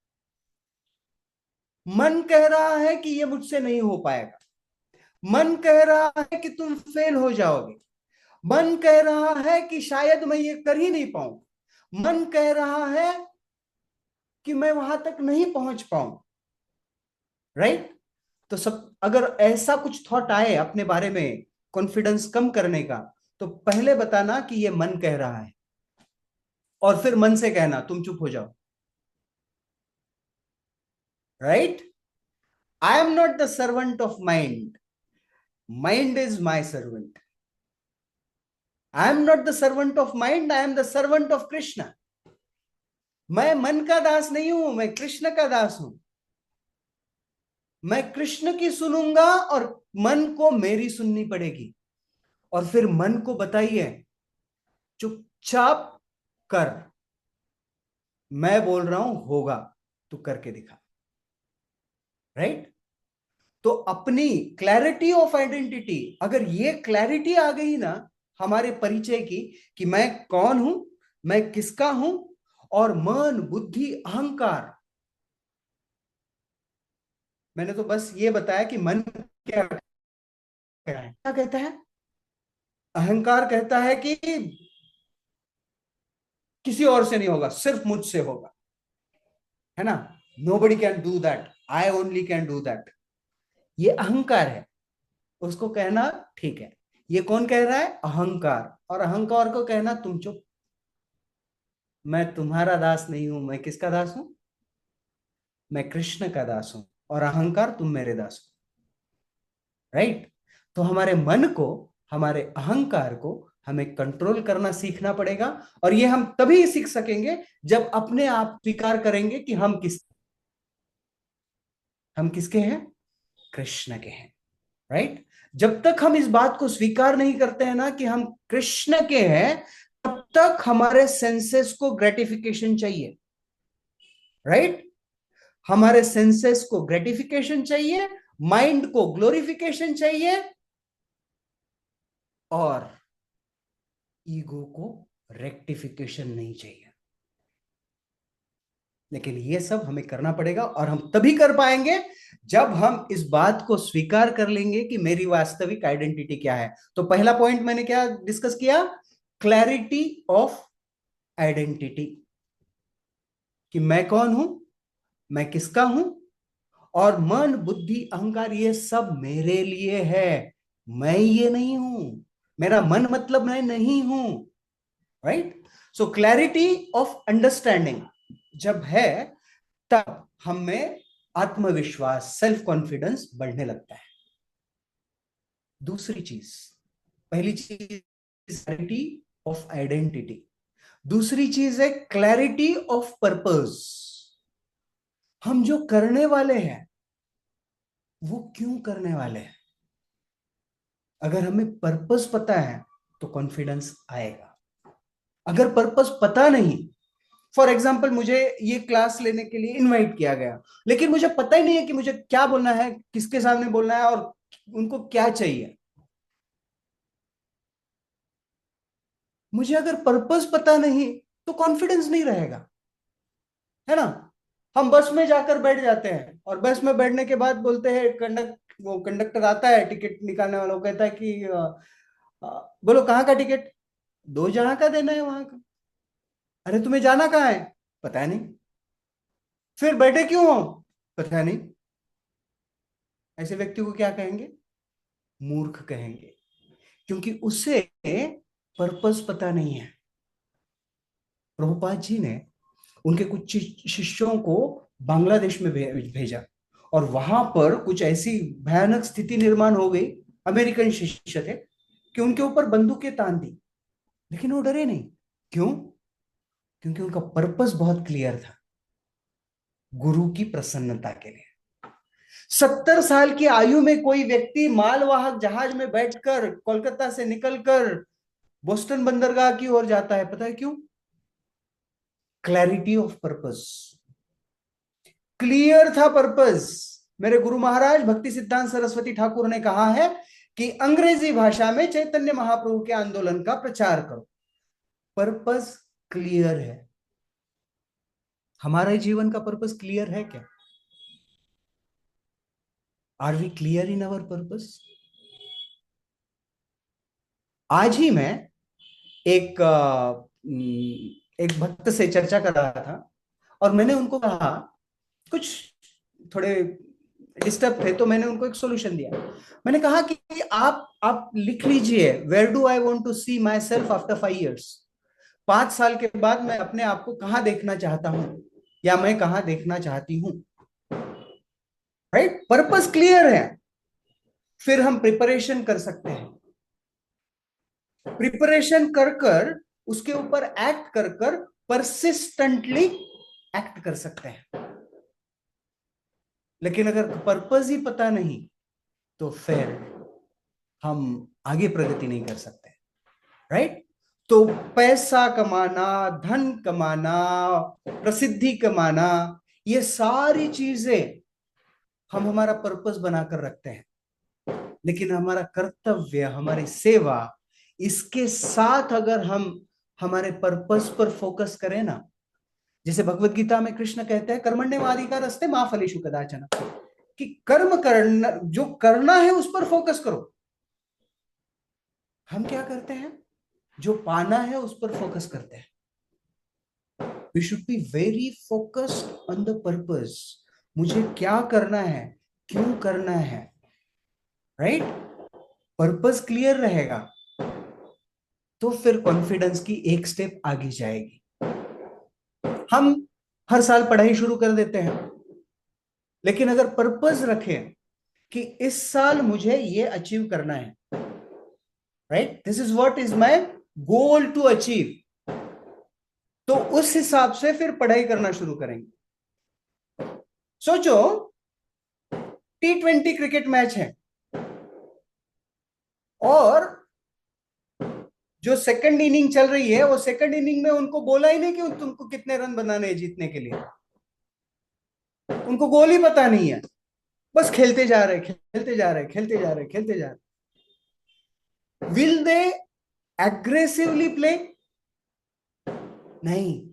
मन कह रहा है कि ये मुझसे नहीं हो पाएगा, मन कह रहा है कि तुम फेल हो जाओगे, मन कह रहा है कि शायद मैं ये कर ही नहीं पाऊं, मन कह रहा है कि मैं वहां तक नहीं पहुंच पाऊं, राइट? तो सब अगर ऐसा कुछ थॉट आए अपने बारे में कॉन्फिडेंस कम करने का, तो पहले बताना कि ये मन कह रहा है, और फिर मन से कहना तुम चुप हो जाओ, right? I am not the servant of mind, mind is my servant. I am not the servant of mind, I am the servant of Krishna. मैं मन का दास नहीं हूं, मैं कृष्ण का दास हूं। मैं कृष्ण की सुनूंगा और मन को मेरी सुननी पड़ेगी। और फिर मन को बताइए चुपचाप कर, मैं बोल रहा हूं होगा, तू करके दिखा, राइट? तो अपनी क्लैरिटी ऑफ आइडेंटिटी, अगर ये क्लैरिटी आ गई ना हमारे परिचय की, कि मैं कौन हूं, मैं किसका हूं, और मन बुद्धि अहंकार, मैंने तो बस ये बताया कि मन क्या है, क्या कहता है। अहंकार कहता है कि किसी और से नहीं होगा, सिर्फ मुझसे होगा, है ना। Nobody can do that, I only can do that. ये अहंकार है, उसको कहना ठीक है। ये कौन कह रहा है? अहंकार। और अहंकार को कहना तुम चुप, मैं तुम्हारा दास नहीं हूं। मैं किसका दास हूं? मैं कृष्ण का दास हूं। और अहंकार तुम मेरे दास हो, राइट? तो हमारे मन को, हमारे अहंकार को हमें कंट्रोल करना सीखना पड़ेगा। और ये हम तभी सीख सकेंगे जब अपने आप स्वीकार करेंगे कि हम किसके हैं? कृष्ण के हैं, राइट? जब तक हम इस बात को स्वीकार नहीं करते हैं ना कि हम कृष्ण के हैं, तब तक हमारे सेंसेस को ग्रेटिफिकेशन चाहिए, राइट? हमारे सेंसेस को ग्रेटिफिकेशन चाहिए, माइंड को ग्लोरिफिकेशन चाहिए, और ईगो को रेक्टिफिकेशन नहीं चाहिए। लेकिन ये सब हमें करना पड़ेगा, और हम तभी कर पाएंगे जब हम इस बात को स्वीकार कर लेंगे कि मेरी वास्तविक आइडेंटिटी क्या है। तो पहला पॉइंट मैंने क्या डिस्कस किया? क्लैरिटी ऑफ आइडेंटिटी, कि मैं कौन हूं, मैं किसका हूं, और मन बुद्धि अहंकार ये सब मेरे लिए है, मैं ये नहीं हूं। मेरा मन मतलब मैं नहीं हूं, right? So clarity of understanding जब है, तब हम में आत्मविश्वास, सेल्फ कॉन्फिडेंस बढ़ने लगता है। दूसरी चीज, पहली चीज क्लैरिटी ऑफ आइडेंटिटी, दूसरी चीज है क्लैरिटी ऑफ पर्पस। हम जो करने वाले हैं वो क्यों करने वाले हैं। अगर हमें पर्पस पता है तो कॉन्फिडेंस आएगा। अगर पर्पस पता नहीं, फॉर एग्जाम्पल मुझे ये क्लास लेने के लिए इनवाइट किया गया, लेकिन मुझे पता ही नहीं है कि मुझे क्या बोलना है, किसके सामने बोलना है और उनको क्या चाहिए। मुझे अगर पर्पस पता नहीं तो कॉन्फिडेंस नहीं रहेगा, है ना। हम बस में जाकर बैठ जाते हैं और बस में बैठने के बाद बोलते हैं, वो कंडक्टर आता है टिकट निकालने वाला, वो कहता है कि बोलो कहाँ का टिकट, 2 जगह का देना है वहां का। अरे तुम्हें जाना कहाँ है, पता नहीं। फिर बैठे क्यों हो, पता नहीं। ऐसे व्यक्ति को क्या कहेंगे, मूर्ख कहेंगे, क्योंकि उसे पर्पस पता नहीं है। प्रभुपाद जी ने उनके कुछ शिष्यों को बांग्लादेश में भेजा और वहां पर कुछ ऐसी भयानक स्थिति निर्माण हो गई, अमेरिकन शिष्य थे, कि उनके ऊपर बंदूकें तान दी, लेकिन वो डरे नहीं। क्यों? क्योंकि उनका पर्पस बहुत क्लियर था, गुरु की प्रसन्नता के लिए। 70 साल की आयु में कोई व्यक्ति मालवाहक जहाज में बैठकर कोलकाता से निकलकर बोस्टन बंदरगाह की ओर जाता है, पता है क्यों? क्लैरिटी ऑफ पर्पस, क्लियर था पर्पस। मेरे गुरु महाराज भक्ति सिद्धांत सरस्वती ठाकुर ने कहा है कि अंग्रेजी भाषा में चैतन्य महाप्रभु के आंदोलन का प्रचार करो। पर्पस क्लियर है। हमारे जीवन का पर्पस क्लियर है क्या? Are we clear in our purpose? आज ही मैं एक एक भक्त से चर्चा कर रहा था और मैंने उनको कहा, कुछ थोड़े डिस्टर्ब थे तो मैंने उनको एक सॉल्यूशन दिया। मैंने कहा कि आप लिख लीजिए, where do I want to see myself after 5 years। 5 साल के बाद मैं अपने आप को कहां देखना चाहता हूं या मैं कहां देखना चाहती हूं। राइट, पर्पस क्लियर है, फिर हम प्रिपरेशन कर सकते हैं। प्रिपरेशन कर कर उसके ऊपर एक्ट कर कर परसिस्टेंटली एक्ट कर सकते हैं। लेकिन अगर पर्पस ही पता नहीं तो फिर हम आगे प्रगति नहीं कर सकते। राइट, तो पैसा कमाना, धन कमाना, प्रसिद्धि कमाना, ये सारी चीजें हम हमारा पर्पस बनाकर रखते हैं, लेकिन हमारा कर्तव्य, हमारी सेवा, इसके साथ अगर हम हमारे पर्पस पर फोकस करें ना, जैसे भगवत गीता में कृष्ण कहते हैं कर्मण्येवाधिकारस्ते मा फलेषु कदाचन, कि कर्म करना, जो करना है उस पर फोकस करो। हम क्या करते हैं, जो पाना है उस पर फोकस करते हैं। We should be very focused on the purpose. मुझे क्या करना है, क्यों करना है। राइट, पर्पस क्लियर रहेगा तो फिर कॉन्फिडेंस की एक स्टेप आगे जाएगी। हम हर साल पढ़ाई शुरू कर देते हैं, लेकिन अगर पर्पस रखें कि इस साल मुझे ये अचीव करना है, right, this is what is my goal to achieve, तो उस हिसाब से फिर पढ़ाई करना शुरू करेंगे। सोचो T20 क्रिकेट मैच है और जो सेकंड इनिंग चल रही है, वो सेकंड इनिंग में उनको बोला ही नहीं कि तुमको कितने रन बनाने हैं जीतने के लिए। उनको गोल ही पता नहीं है, बस खेलते जा रहे, खेलते जा रहे, खेलते जा रहे, खेलते जा रहे। Will they aggressively play? नहीं।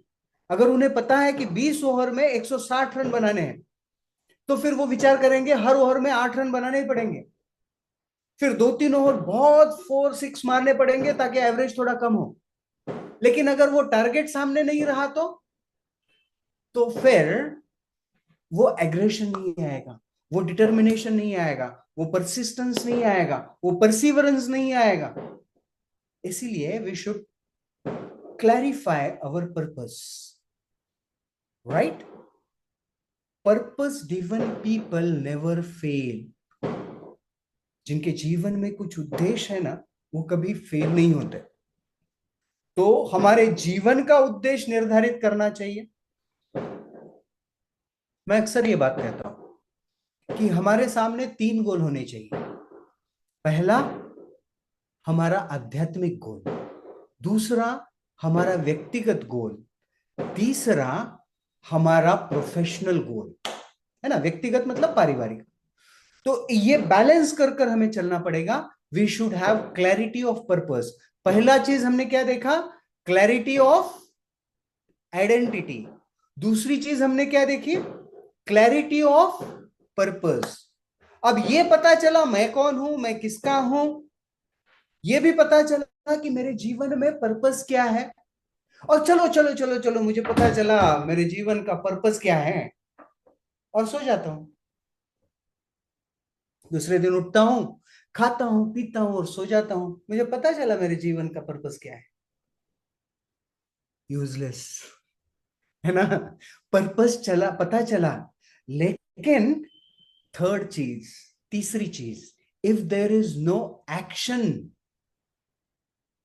अगर उन्हें पता है कि 20 ओवर में 160 रन बनाने हैं, तो फिर वो विचार करेंगे हर ओवर में 8 रन बनाने ही पड़ेंगे, फिर 2-3 ओवर बहुत 4-6 मारने पड़ेंगे ताकि एवरेज थोड़ा कम हो। लेकिन अगर वो टारगेट सामने नहीं रहा तो फिर वो एग्रेशन नहीं आएगा, वो डिटर्मिनेशन नहीं आएगा, वो परसिस्टेंस नहीं आएगा, वो परसिवरेंस नहीं आएगा। इसीलिए we should clarify our purpose, right? Purpose driven people never fail. जिनके जीवन में कुछ उद्देश्य है ना, वो कभी फेल नहीं होते। तो हमारे जीवन का उद्देश्य निर्धारित करना चाहिए। मैं अक्सर ये बात कहता हूं कि हमारे सामने 3 गोल होने चाहिए। पहला, हमारा आध्यात्मिक गोल। दूसरा, हमारा व्यक्तिगत गोल। तीसरा, हमारा प्रोफेशनल गोल, है ना। व्यक्तिगत मतलब पारिवारिक। तो ये बैलेंस कर कर हमें चलना पड़ेगा। We should have clarity of purpose. पहला चीज हमने क्या देखा? Clarity of identity. दूसरी चीज हमने क्या देखी? Clarity of purpose. अब ये पता चला मैं कौन हूं, मैं किसका हूं, ये भी पता चला कि मेरे जीवन में पर्पस क्या है। और चलो चलो चलो चलो, मुझे पता चला मेरे जीवन का पर्पस क्या है, और सो जाता हूं। दूसरे दिन उठता हूं, खाता हूं, पीता हूं और सो जाता हूं। मुझे पता चला मेरे जीवन का पर्पस क्या है। यूजलेस, है ना। पर्पस चला, पता चला, लेकिन थर्ड चीज, तीसरी चीज, if there is no action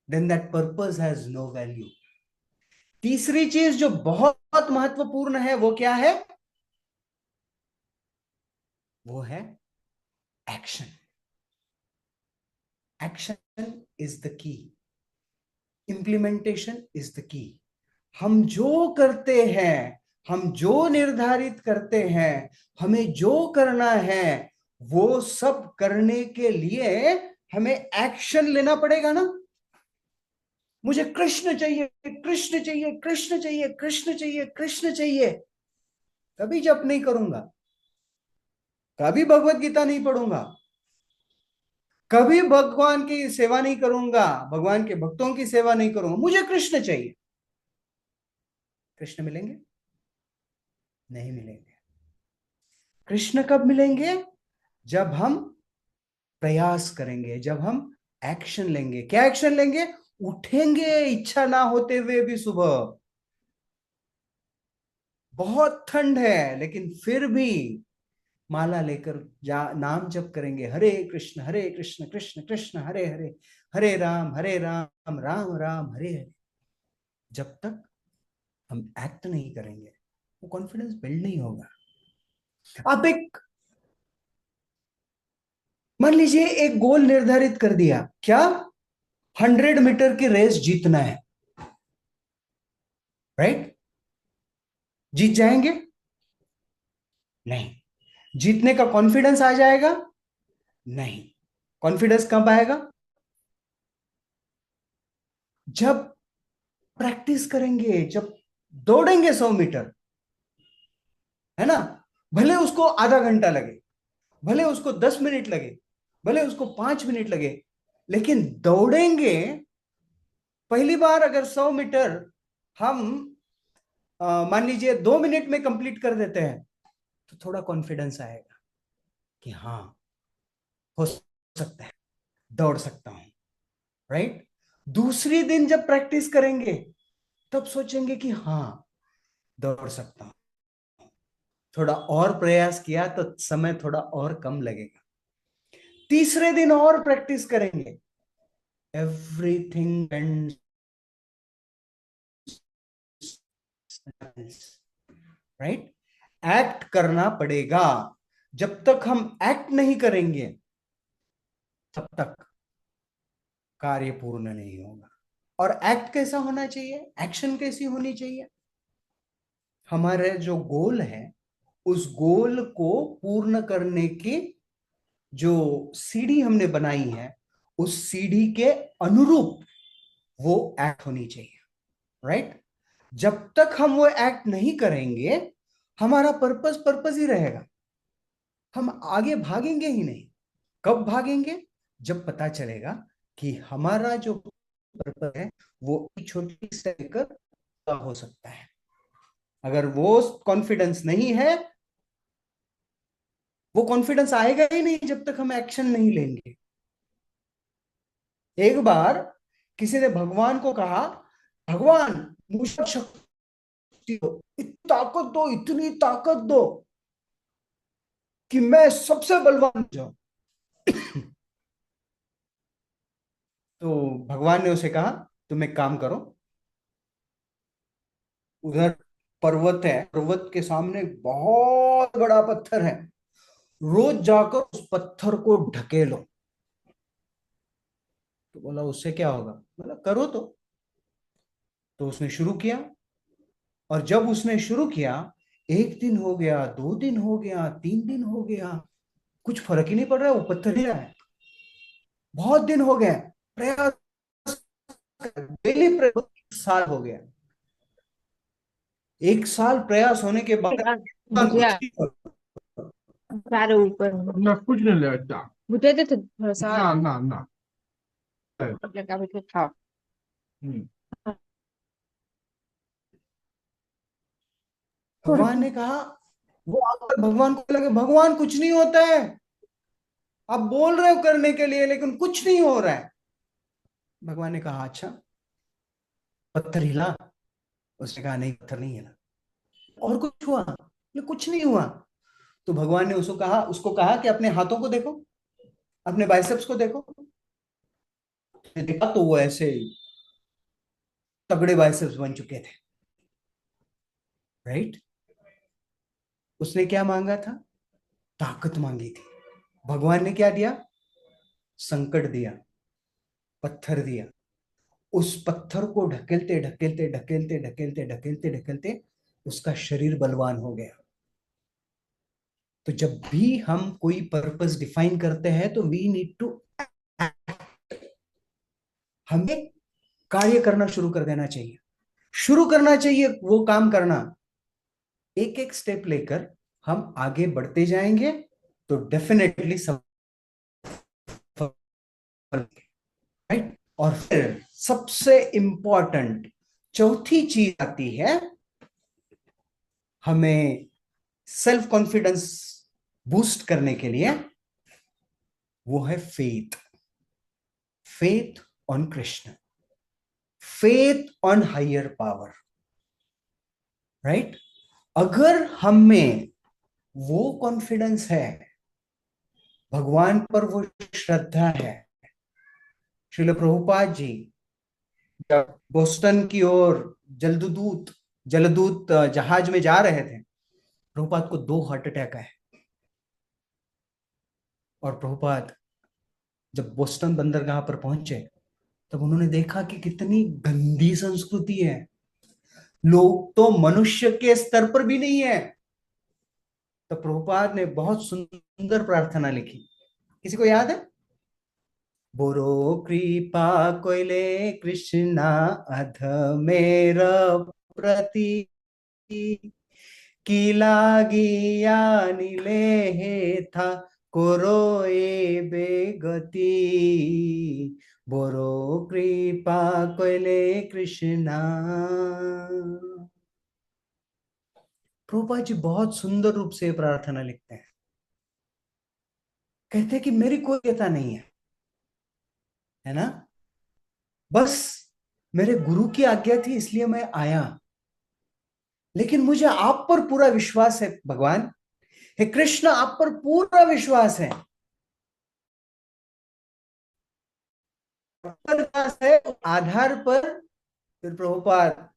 then that purpose has no value. तीसरी चीज जो बहुत महत्वपूर्ण है वो क्या है? वो है action. Action is the key, implementation is the key. हम जो करते हैं, हम जो निर्धारित करते हैं, हमें जो करना है, वो सब करने के लिए हमें एक्शन लेना पड़ेगा ना। मुझे कृष्ण चाहिए, कृष्ण चाहिए, कृष्ण चाहिए, कृष्ण चाहिए, कृष्ण चाहिए, कभी जप नहीं करूंगा, कभी भगवत गीता नहीं पढ़ूंगा, कभी भगवान की सेवा नहीं करूंगा, भगवान के भक्तों की सेवा नहीं करूंगा, मुझे कृष्ण चाहिए। कृष्ण मिलेंगे? नहीं मिलेंगे। कृष्ण कब मिलेंगे? जब हम प्रयास करेंगे, जब हम एक्शन लेंगे। क्या एक्शन लेंगे? उठेंगे इच्छा ना होते हुए भी सुबह, बहुत ठंड है लेकिन फिर भी माला लेकर नाम जप करेंगे, हरे कृष्ण कृष्ण कृष्ण हरे हरे, हरे राम राम राम हरे हरे। जब तक हम एक्ट नहीं करेंगे, वो कॉन्फिडेंस बिल्ड नहीं होगा। आप एक, मान लीजिए एक गोल निर्धारित कर दिया, क्या? 100 मीटर की रेस जीतना है, राइट? जीत जाएंगे? नहीं। जीतने का कॉन्फिडेंस आ जाएगा? नहीं। कॉन्फिडेंस कब आएगा? जब प्रैक्टिस करेंगे, जब दौड़ेंगे 100 मीटर, है ना। भले उसको आधा घंटा लगे, भले उसको 10 मिनट लगे, भले उसको 5 मिनट लगे, लेकिन दौड़ेंगे। पहली बार अगर 100 मीटर हम मान लीजिए 2 मिनट में कंप्लीट कर देते हैं, तो थोड़ा कॉन्फिडेंस आएगा कि हाँ, हो सकता है, दौड़ सकता हूं, राइट। दूसरी दिन जब प्रैक्टिस करेंगे, तब सोचेंगे कि हाँ, दौड़ सकता हूं। थोड़ा और प्रयास किया तो समय थोड़ा और कम लगेगा। तीसरे दिन और प्रैक्टिस करेंगे, एवरीथिंग एंड राइट। एक्ट करना पड़ेगा। जब तक हम एक्ट नहीं करेंगे, तब तक कार्य पूर्ण नहीं होगा। और एक्ट कैसा होना चाहिए? एक्शन कैसी होनी चाहिए? हमारे जो गोल है, उस गोल को पूर्ण करने की जो सीढ़ी हमने बनाई है, उस सीढ़ी के अनुरूप वो एक्ट होनी चाहिए, राइट। जब तक हम वो एक्ट नहीं करेंगे, हमारा पर्पस पर्पस ही रहेगा, हम आगे भागेंगे ही नहीं। कब भागेंगे? जब पता चलेगा कि हमारा जो पर्पस है वो छोटी से लेकर हो सकता है। अगर वो कॉन्फिडेंस नहीं है, वो कॉन्फिडेंस आएगा ही नहीं जब तक हम एक्शन नहीं लेंगे। एक बार किसी ने भगवान को कहा भगवान मुझे शक्ति दो, इतनी ताकत दो, इतनी ताकत दो कि मैं सबसे बलवान हो जाऊं। तो भगवान ने उसे कहा तुम एक काम करो, उधर पर्वत है, पर्वत के सामने एक बहुत बड़ा पत्थर है, रोज जाकर उस पत्थर को ढकेलो। तो बोला उससे क्या होगा? बोला करो तो उसने शुरू किया, और जब उसने शुरू किया, एक दिन हो गया, 2 दिन हो गया, 3 दिन हो गया, कुछ फर्क ही नहीं पड़ रहा है, वो पत्थर ही रहा है। बहुत दिन हो गए, प्रयास, डेली प्रयास, 1 साल हो गया। 1 साल प्रयास होने के बाद कुछ भुजिया नहीं हो रहा। सारे ऊपर ना कुछ नहीं लगता। भुजिया दे तो थोड़ा सा ना लगा भी तो खाओ। हम्म। भगवान ने कहा, वो आकर भगवान को लगे भगवान कुछ नहीं होता है, आप बोल रहे हो करने के लिए लेकिन कुछ नहीं हो रहा है। भगवान ने कहा अच्छा पत्थर हिला? उसने कहा नहीं पत्थर नहीं हिला। और कुछ हुआ? ये कुछ नहीं हुआ। तो भगवान ने उसको कहा कि अपने हाथों को देखो, अपने बाइसेप्स को देखो। देखा तो वो ऐसे तगड़े बाइसेप्स बन चुके थे, राइट। उसने क्या मांगा था? ताकत मांगी थी। भगवान ने क्या दिया? संकट दिया, पत्थर दिया। उस पत्थर को ढकेलते ढकेलते ढकेलते ढकेलते ढकेलते ढकेलते उसका शरीर बलवान हो गया। तो जब भी हम कोई पर्पस डिफाइन करते हैं तो वी नीड टू, हमें कार्य करना शुरू कर देना चाहिए, शुरू करना चाहिए वो काम करना। एक एक स्टेप लेकर हम आगे बढ़ते जाएंगे तो डेफिनेटली सफल, राइट। और फिर सबसे इंपॉर्टेंट चौथी चीज आती है, हमें सेल्फ कॉन्फिडेंस बूस्ट करने के लिए, वो है faith. Faith on Krishna, faith on higher power, right. अगर हम में वो कॉन्फिडेंस है, भगवान पर वो श्रद्धा है। श्रील प्रभुपाद जी जब बोस्टन की ओर जलदूत जलदूत जहाज में जा रहे थे, प्रभुपाद को 2 हार्ट अटैक आए। और प्रभुपाद जब बोस्टन बंदरगाह पर पहुंचे तब उन्होंने देखा कि कितनी गंदी संस्कृति है, लोग तो मनुष्य के स्तर पर भी नहीं है। तो प्रभुपाद ने बहुत सुंदर प्रार्थना लिखी, किसी को याद है? बोरो कृपा कोइले कृष्णा अधमेर प्रति की लागिया नीले हे था कोरो ए बेगति। बोरो कृपा कोइले कृष्णा। प्रभुपाद जी बहुत सुंदर रूप से प्रार्थना लिखते हैं, कहते हैं कि मेरी कोई योग्यता नहीं है ना, बस मेरे गुरु की आज्ञा थी इसलिए मैं आया, लेकिन मुझे आप पर पूरा विश्वास है भगवान, हे कृष्ण आप पर पूरा विश्वास है। विश्वास है आधार पर फिर प्रभुपाद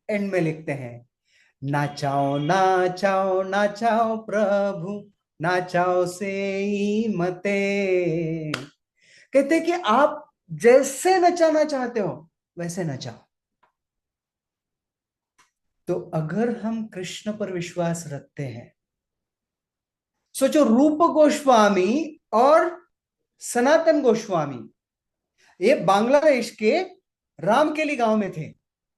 एंड में लिखते हैं, नाचाओ नाचाओ नाचाओ प्रभु, नाचाओ से ही मते। कहते कि आप जैसे नचाना चाहते हो वैसे नचाओ। तो अगर हम कृष्ण पर विश्वास रखते हैं, सोचो रूप गोस्वामी और सनातन गोस्वामी ये बांग्लादेश के रामकेली गांव में थे,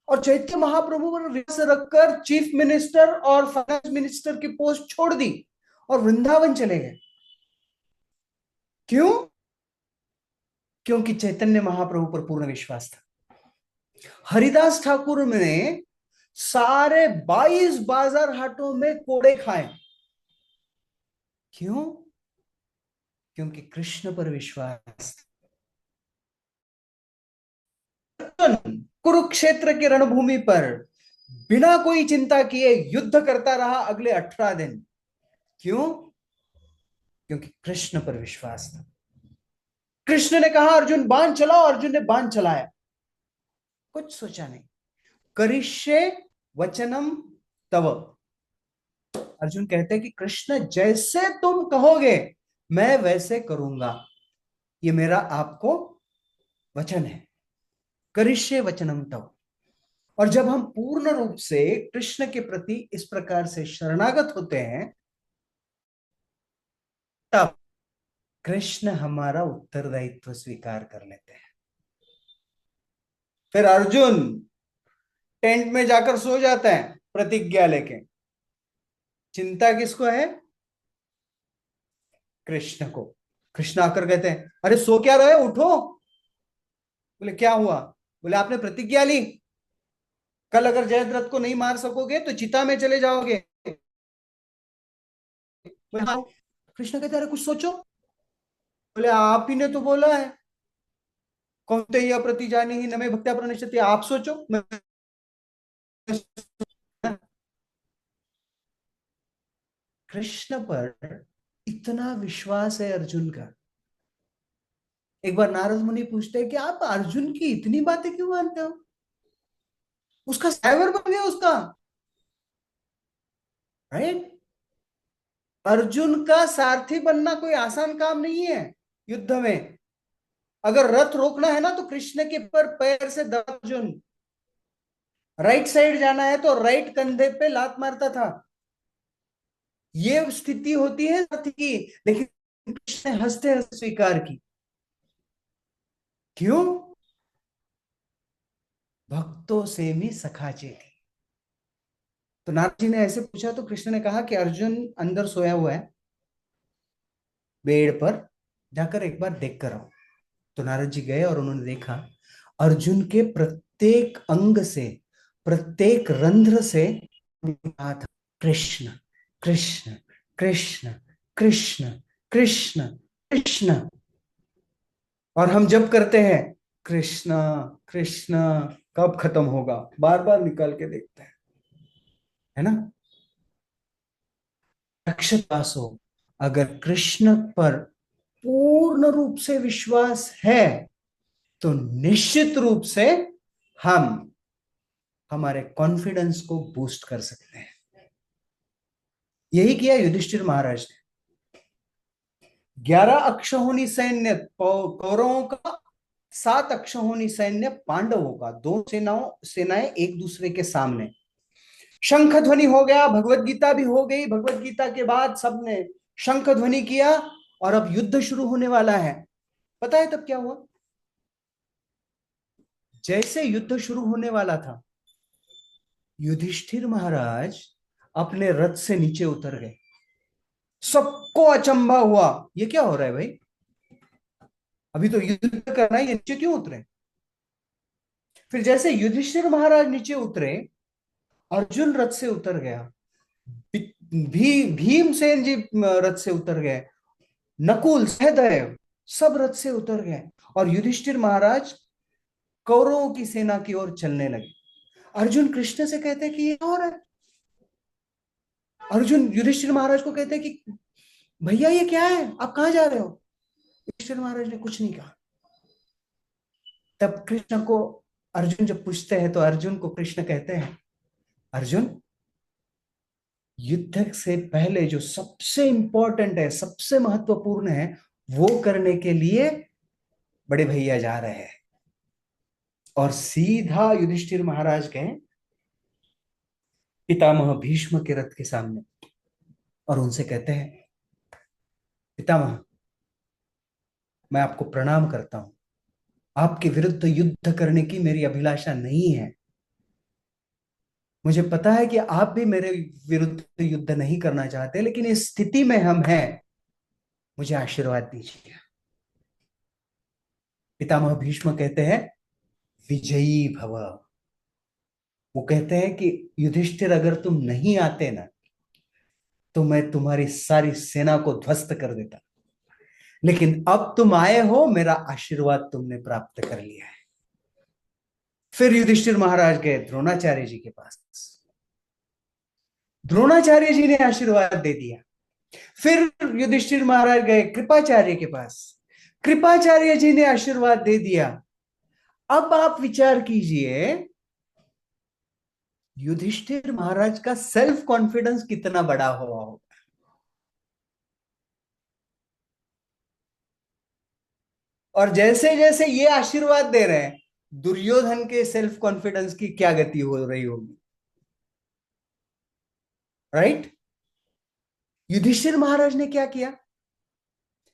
और चैतन्य महाप्रभु पर विश्वास रखकर चीफ मिनिस्टर और फाइनेंस मिनिस्टर की पोस्ट छोड़ दी और वृंदावन चले गए। क्यों? क्योंकि चैतन्य महाप्रभु पर पूर्ण विश्वास था। हरिदास ठाकुर ने सारे 22 बाजार हाटों में कोड़े खाए। क्यों? क्योंकि कृष्ण पर विश्वास। अर्जुन कुरुक्षेत्र की रणभूमि पर बिना कोई चिंता किए युद्ध करता रहा अगले 18 दिन। क्यों? क्योंकि कृष्ण पर विश्वास था। कृष्ण ने कहा अर्जुन बाण चलाओ, अर्जुन ने बाण चलाया, कुछ सोचा नहीं। करिष्ये वचनम तव, अर्जुन कहते हैं कि कृष्ण जैसे तुम कहोगे मैं वैसे करूंगा, ये मेरा आपको वचन है। करिष्ये वचनम तव। और जब हम पूर्ण रूप से कृष्ण के प्रति इस प्रकार से शरणागत होते हैं, तब कृष्ण हमारा उत्तरदायित्व स्वीकार कर लेते हैं। फिर अर्जुन टेंट में जाकर सो जाता है प्रतिज्ञा लेके। चिंता किसको है? कृष्ण को। कृष्ण आकर कहते हैं अरे सो क्या रहे, उठो। बोले क्या हुआ? बोले आपने प्रतिज्ञा ली, कल अगर जयद्रथ को नहीं मार सकोगे तो चिता में चले जाओगे। हाँ। कृष्ण कहते अरे कुछ सोचो। बोले आप ही ने तो बोला है कौनते ही अप्रतिजानी ही नमे भक्त्या प्रणश्यति, आप सोचो। कृष्ण पर इतना विश्वास है अर्जुन का। एक बार नारद मुनि पूछते हैं कि आप अर्जुन की इतनी बातें क्यों मानते हो? उसका साइबर बन गया उसका, राइट? अर्जुन का सारथी बनना कोई आसान काम नहीं है युद्ध में। अगर रथ रोकना है ना तो कृष्ण के पर पैर से दबा, अर्जुन राइट साइड जाना है तो राइट कंधे पे लात मारता था। ये स्थिति होती है रथ की, लेकिन कृष्ण ने हंसते हंसते स्वीकार की। क्यों? भक्तों से भी सखाचे थी। तो नारद जी ने ऐसे पूछा तो कृष्ण ने कहा कि अर्जुन अंदर सोया हुआ है बेड़ पर, जाकर एक बार देख कर आओ। तो नारद जी गए और उन्होंने देखा अर्जुन के प्रत्येक अंग से, प्रत्येक रंध्र से था कृष्ण कृष्ण कृष्ण कृष्ण कृष्ण कृष्ण। और हम जब करते हैं कृष्ण कृष्ण कब खत्म होगा, बार बार निकाल के देखते हैं, है ना? अक्षतासो, अगर कृष्ण पर पूर्ण रूप से विश्वास है तो निश्चित रूप से हम हमारे कॉन्फिडेंस को बूस्ट कर सकते हैं। यही किया युधिष्ठिर महाराज ने। 11 अक्षौहिणी सैन्य कौरवों का, 7 अक्षौहिणी सैन्य पांडवों का, दो सेनाएं एक दूसरे के सामने। शंख ध्वनि हो गया, भगवत गीता भी हो गई। भगवत गीता के बाद सबने शंख ध्वनि किया और अब युद्ध शुरू होने वाला है। पता है तब क्या हुआ? जैसे युद्ध शुरू होने वाला था, युधिष्ठिर महाराज अपने रथ से नीचे उतर गए। सबको अचंभा हुआ, ये क्या हो रहा है भाई, अभी तो युद्ध करना है, ये नीचे क्यों उतरे? फिर जैसे युधिष्ठिर महाराज नीचे उतरे, अर्जुन रथ से उतर गया, भीमसेन जी रथ से उतर गए, नकुल सहदेव सब रथ से उतर गए और युधिष्ठिर महाराज कौरवों की सेना की ओर चलने लगे। अर्जुन कृष्ण से कहते हैं कि ये हो रहा है। अर्जुन युधिष्ठिर महाराज को कहते हैं कि भैया ये क्या है, आप कहां जा रहे हो? युधिष्ठिर महाराज ने कुछ नहीं कहा। तब कृष्ण को अर्जुन जब पूछते हैं तो अर्जुन को कृष्ण कहते हैं अर्जुन, युद्ध से पहले जो सबसे इंपॉर्टेंट है, सबसे महत्वपूर्ण है, वो करने के लिए बड़े भैया जा रहे हैं। और सीधा युधिष्ठिर महाराज गए पितामह भीष्म के रथ के सामने और उनसे कहते हैं पितामह, मैं आपको प्रणाम करता हूं, आपके विरुद्ध युद्ध करने की मेरी अभिलाषा नहीं है। मुझे पता है कि आप भी मेरे विरुद्ध युद्ध नहीं करना चाहते, लेकिन इस स्थिति में हम हैं, मुझे आशीर्वाद दीजिए। पितामह भीष्म कहते हैं विजयी भव। वो कहते हैं कि युधिष्ठिर अगर तुम नहीं आते ना तो मैं तुम्हारी सारी सेना को ध्वस्त कर देता, लेकिन अब तुम आए हो, मेरा आशीर्वाद तुमने प्राप्त कर लिया है। फिर युधिष्ठिर महाराज गए द्रोणाचार्य जी के पास। द्रोणाचार्य जी ने आशीर्वाद दे दिया। फिर युधिष्ठिर महाराज गए कृपाचार्य के पास। कृपाचार्य जी ने आशीर्वाद दे दिया। अब आप विचार कीजिए, युधिष्ठिर महाराज का सेल्फ कॉन्फिडेंस कितना बड़ा हुआ होगा। और जैसे जैसे ये आशीर्वाद दे रहे हैं, दुर्योधन के सेल्फ कॉन्फिडेंस की क्या गति हो रही होगी, राइट? युधिष्ठिर महाराज ने क्या किया?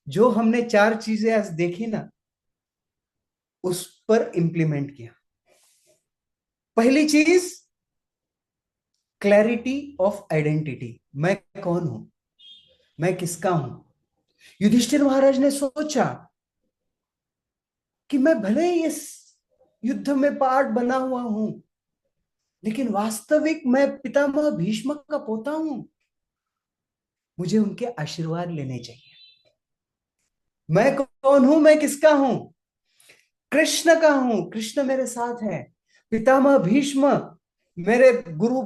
जो हमने 4 चीजें आज देखी ना, उस पर इंप्लीमेंट किया। पहली चीज, क्लैरिटी ऑफ आइडेंटिटी। मैं कौन हूं, मैं किसका हूं। युधिष्ठिर महाराज ने सोचा कि मैं भले ही इस युद्ध में पार्ट बना हुआ हूं, लेकिन वास्तविक मैं पितामह भीष्म का पोता हूं। मुझे उनके आशीर्वाद लेने चाहिए। मैं कौन हूं, मैं किसका हूं? कृष्ण का हूं। कृष्ण मेरे साथ है। पितामह भीष्म मेरे गुरु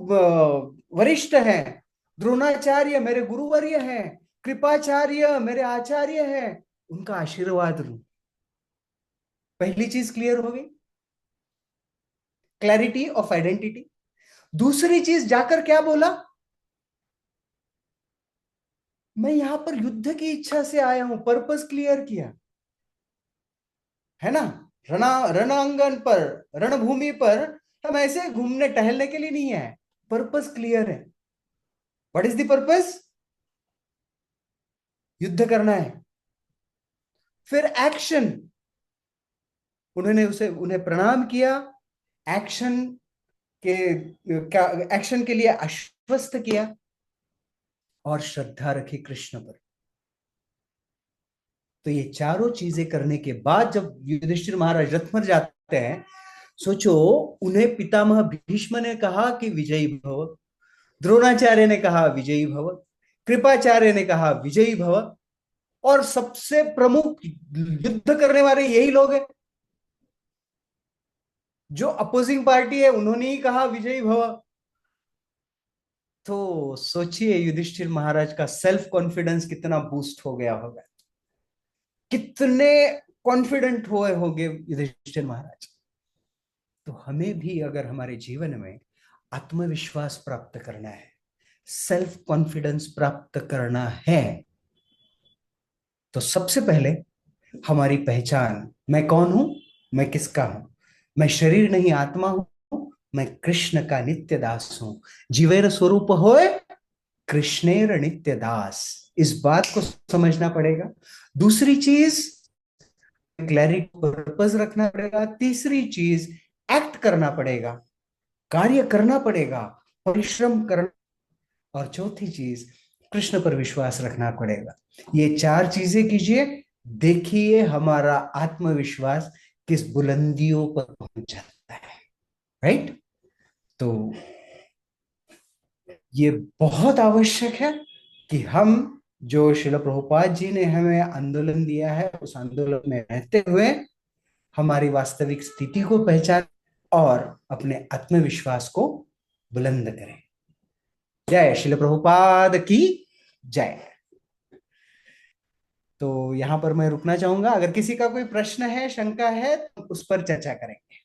वरिष्ठ हैं। द्रोणाचार्य मेरे गुरुवर्य हैं। कृपाचार्य मेरे आचार्य हैं। उनका आशीर्वाद लूं। पहली चीज क्लियर हो गई, क्लैरिटी ऑफ आइडेंटिटी। दूसरी चीज, जाकर क्या बोला? मैं यहां पर युद्ध की इच्छा से आया हूं। पर्पस क्लियर किया है ना। रणांगन पर, रणभूमि पर हम ऐसे घूमने टहलने के लिए नहीं है। पर्पस क्लियर है। What is the purpose? युद्ध करना है। फिर एक्शन। उन्हें प्रणाम किया। एक्शन एक्शन के लिए आश्वस्त किया और श्रद्धा रखी कृष्ण पर। तो ये चारों चीजें करने के बाद जब युधिष्ठिर महाराज रथ पर जाते हैं, सोचो, उन्हें पितामह भीष्म ने कहा कि विजयी भव, द्रोणाचार्य ने कहा विजयी भव, कृपाचार्य ने कहा विजयी भव, और सबसे प्रमुख युद्ध करने वाले यही लोग हैं। जो अपोजिंग पार्टी है उन्होंने ही कहा विजयी भव। तो सोचिए युधिष्ठिर महाराज का सेल्फ कॉन्फिडेंस कितना बूस्ट हो गया होगा, कितने कॉन्फिडेंट हुए होंगे युधिष्ठिर महाराज। तो हमें भी अगर हमारे जीवन में आत्मविश्वास प्राप्त करना है, सेल्फ कॉन्फिडेंस प्राप्त करना है, तो सबसे पहले हमारी पहचान, मैं कौन हूं, मैं किसका हूं। मैं शरीर नहीं आत्मा हूं। मैं कृष्ण का नित्य दास हूं। जीवेर स्वरूप होए कृष्णेर नित्य दास। इस बात को समझना पड़ेगा। दूसरी चीज, क्लैरिटी, पर्पस रखना पड़ेगा। तीसरी चीज, एक्ट करना पड़ेगा, कार्य करना पड़ेगा, परिश्रम करना। और चौथी चीज, कृष्ण पर विश्वास रखना पड़ेगा। ये 4 चीजें कीजिए, देखिए हमारा आत्मविश्वास किस बुलंदियों पर पहुंच जाता है, राइट? तो ये बहुत आवश्यक है कि हम, जो श्रील प्रभुपाद जी ने हमें आंदोलन दिया है, उस आंदोलन में रहते हुए हमारी वास्तविक स्थिति को पहचान और अपने आत्मविश्वास को बुलंद करें। जय श्रील प्रभुपाद की जय। तो यहां पर मैं रुकना चाहूंगा। अगर किसी का कोई प्रश्न है, शंका है, तो उस पर चर्चा करेंगे।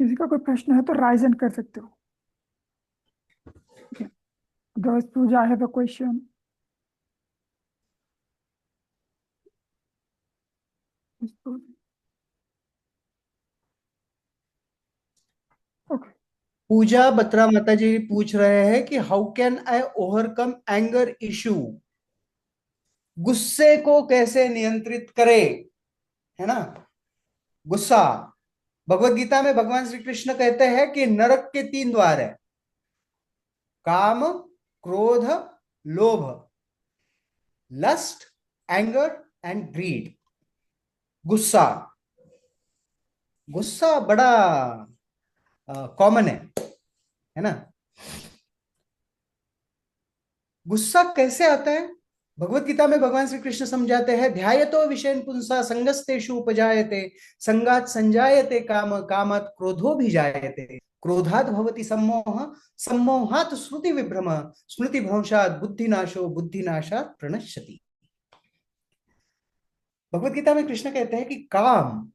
किसी का कोई प्रश्न है तो राइज एंड कर सकते हो। Does Pooja have a question? Okay. पूजा बत्रा माता जी पूछ रहे हैं कि how can I overcome anger issue. गुस्से को कैसे नियंत्रित करें, है ना। गुस्सा, भगवत गीता में भगवान श्री कृष्ण कहते हैं कि नरक के 3 द्वार है, काम, क्रोध, लोभ, लस्ट, एंगर एंड ग्रीड। गुस्सा, गुस्सा बड़ा कॉमन है ना। गुस्सा कैसे आता है? भगवत गीता में भगवान श्री कृष्ण समझाते हैं, ध्यायतो विषयन पुंसा संगस्तेषु उपजायते, संगात संजायते काम, कामत क्रोधो भी जायते, क्रोधात भवति सम्मोह, सम्मोहात स्मृति विभ्रम, स्मृति भ्रंशात बुद्धिनाशो, बुद्धिनाशात प्रणश्यति। भगवत गीता में कृष्ण कहते हैं कि काम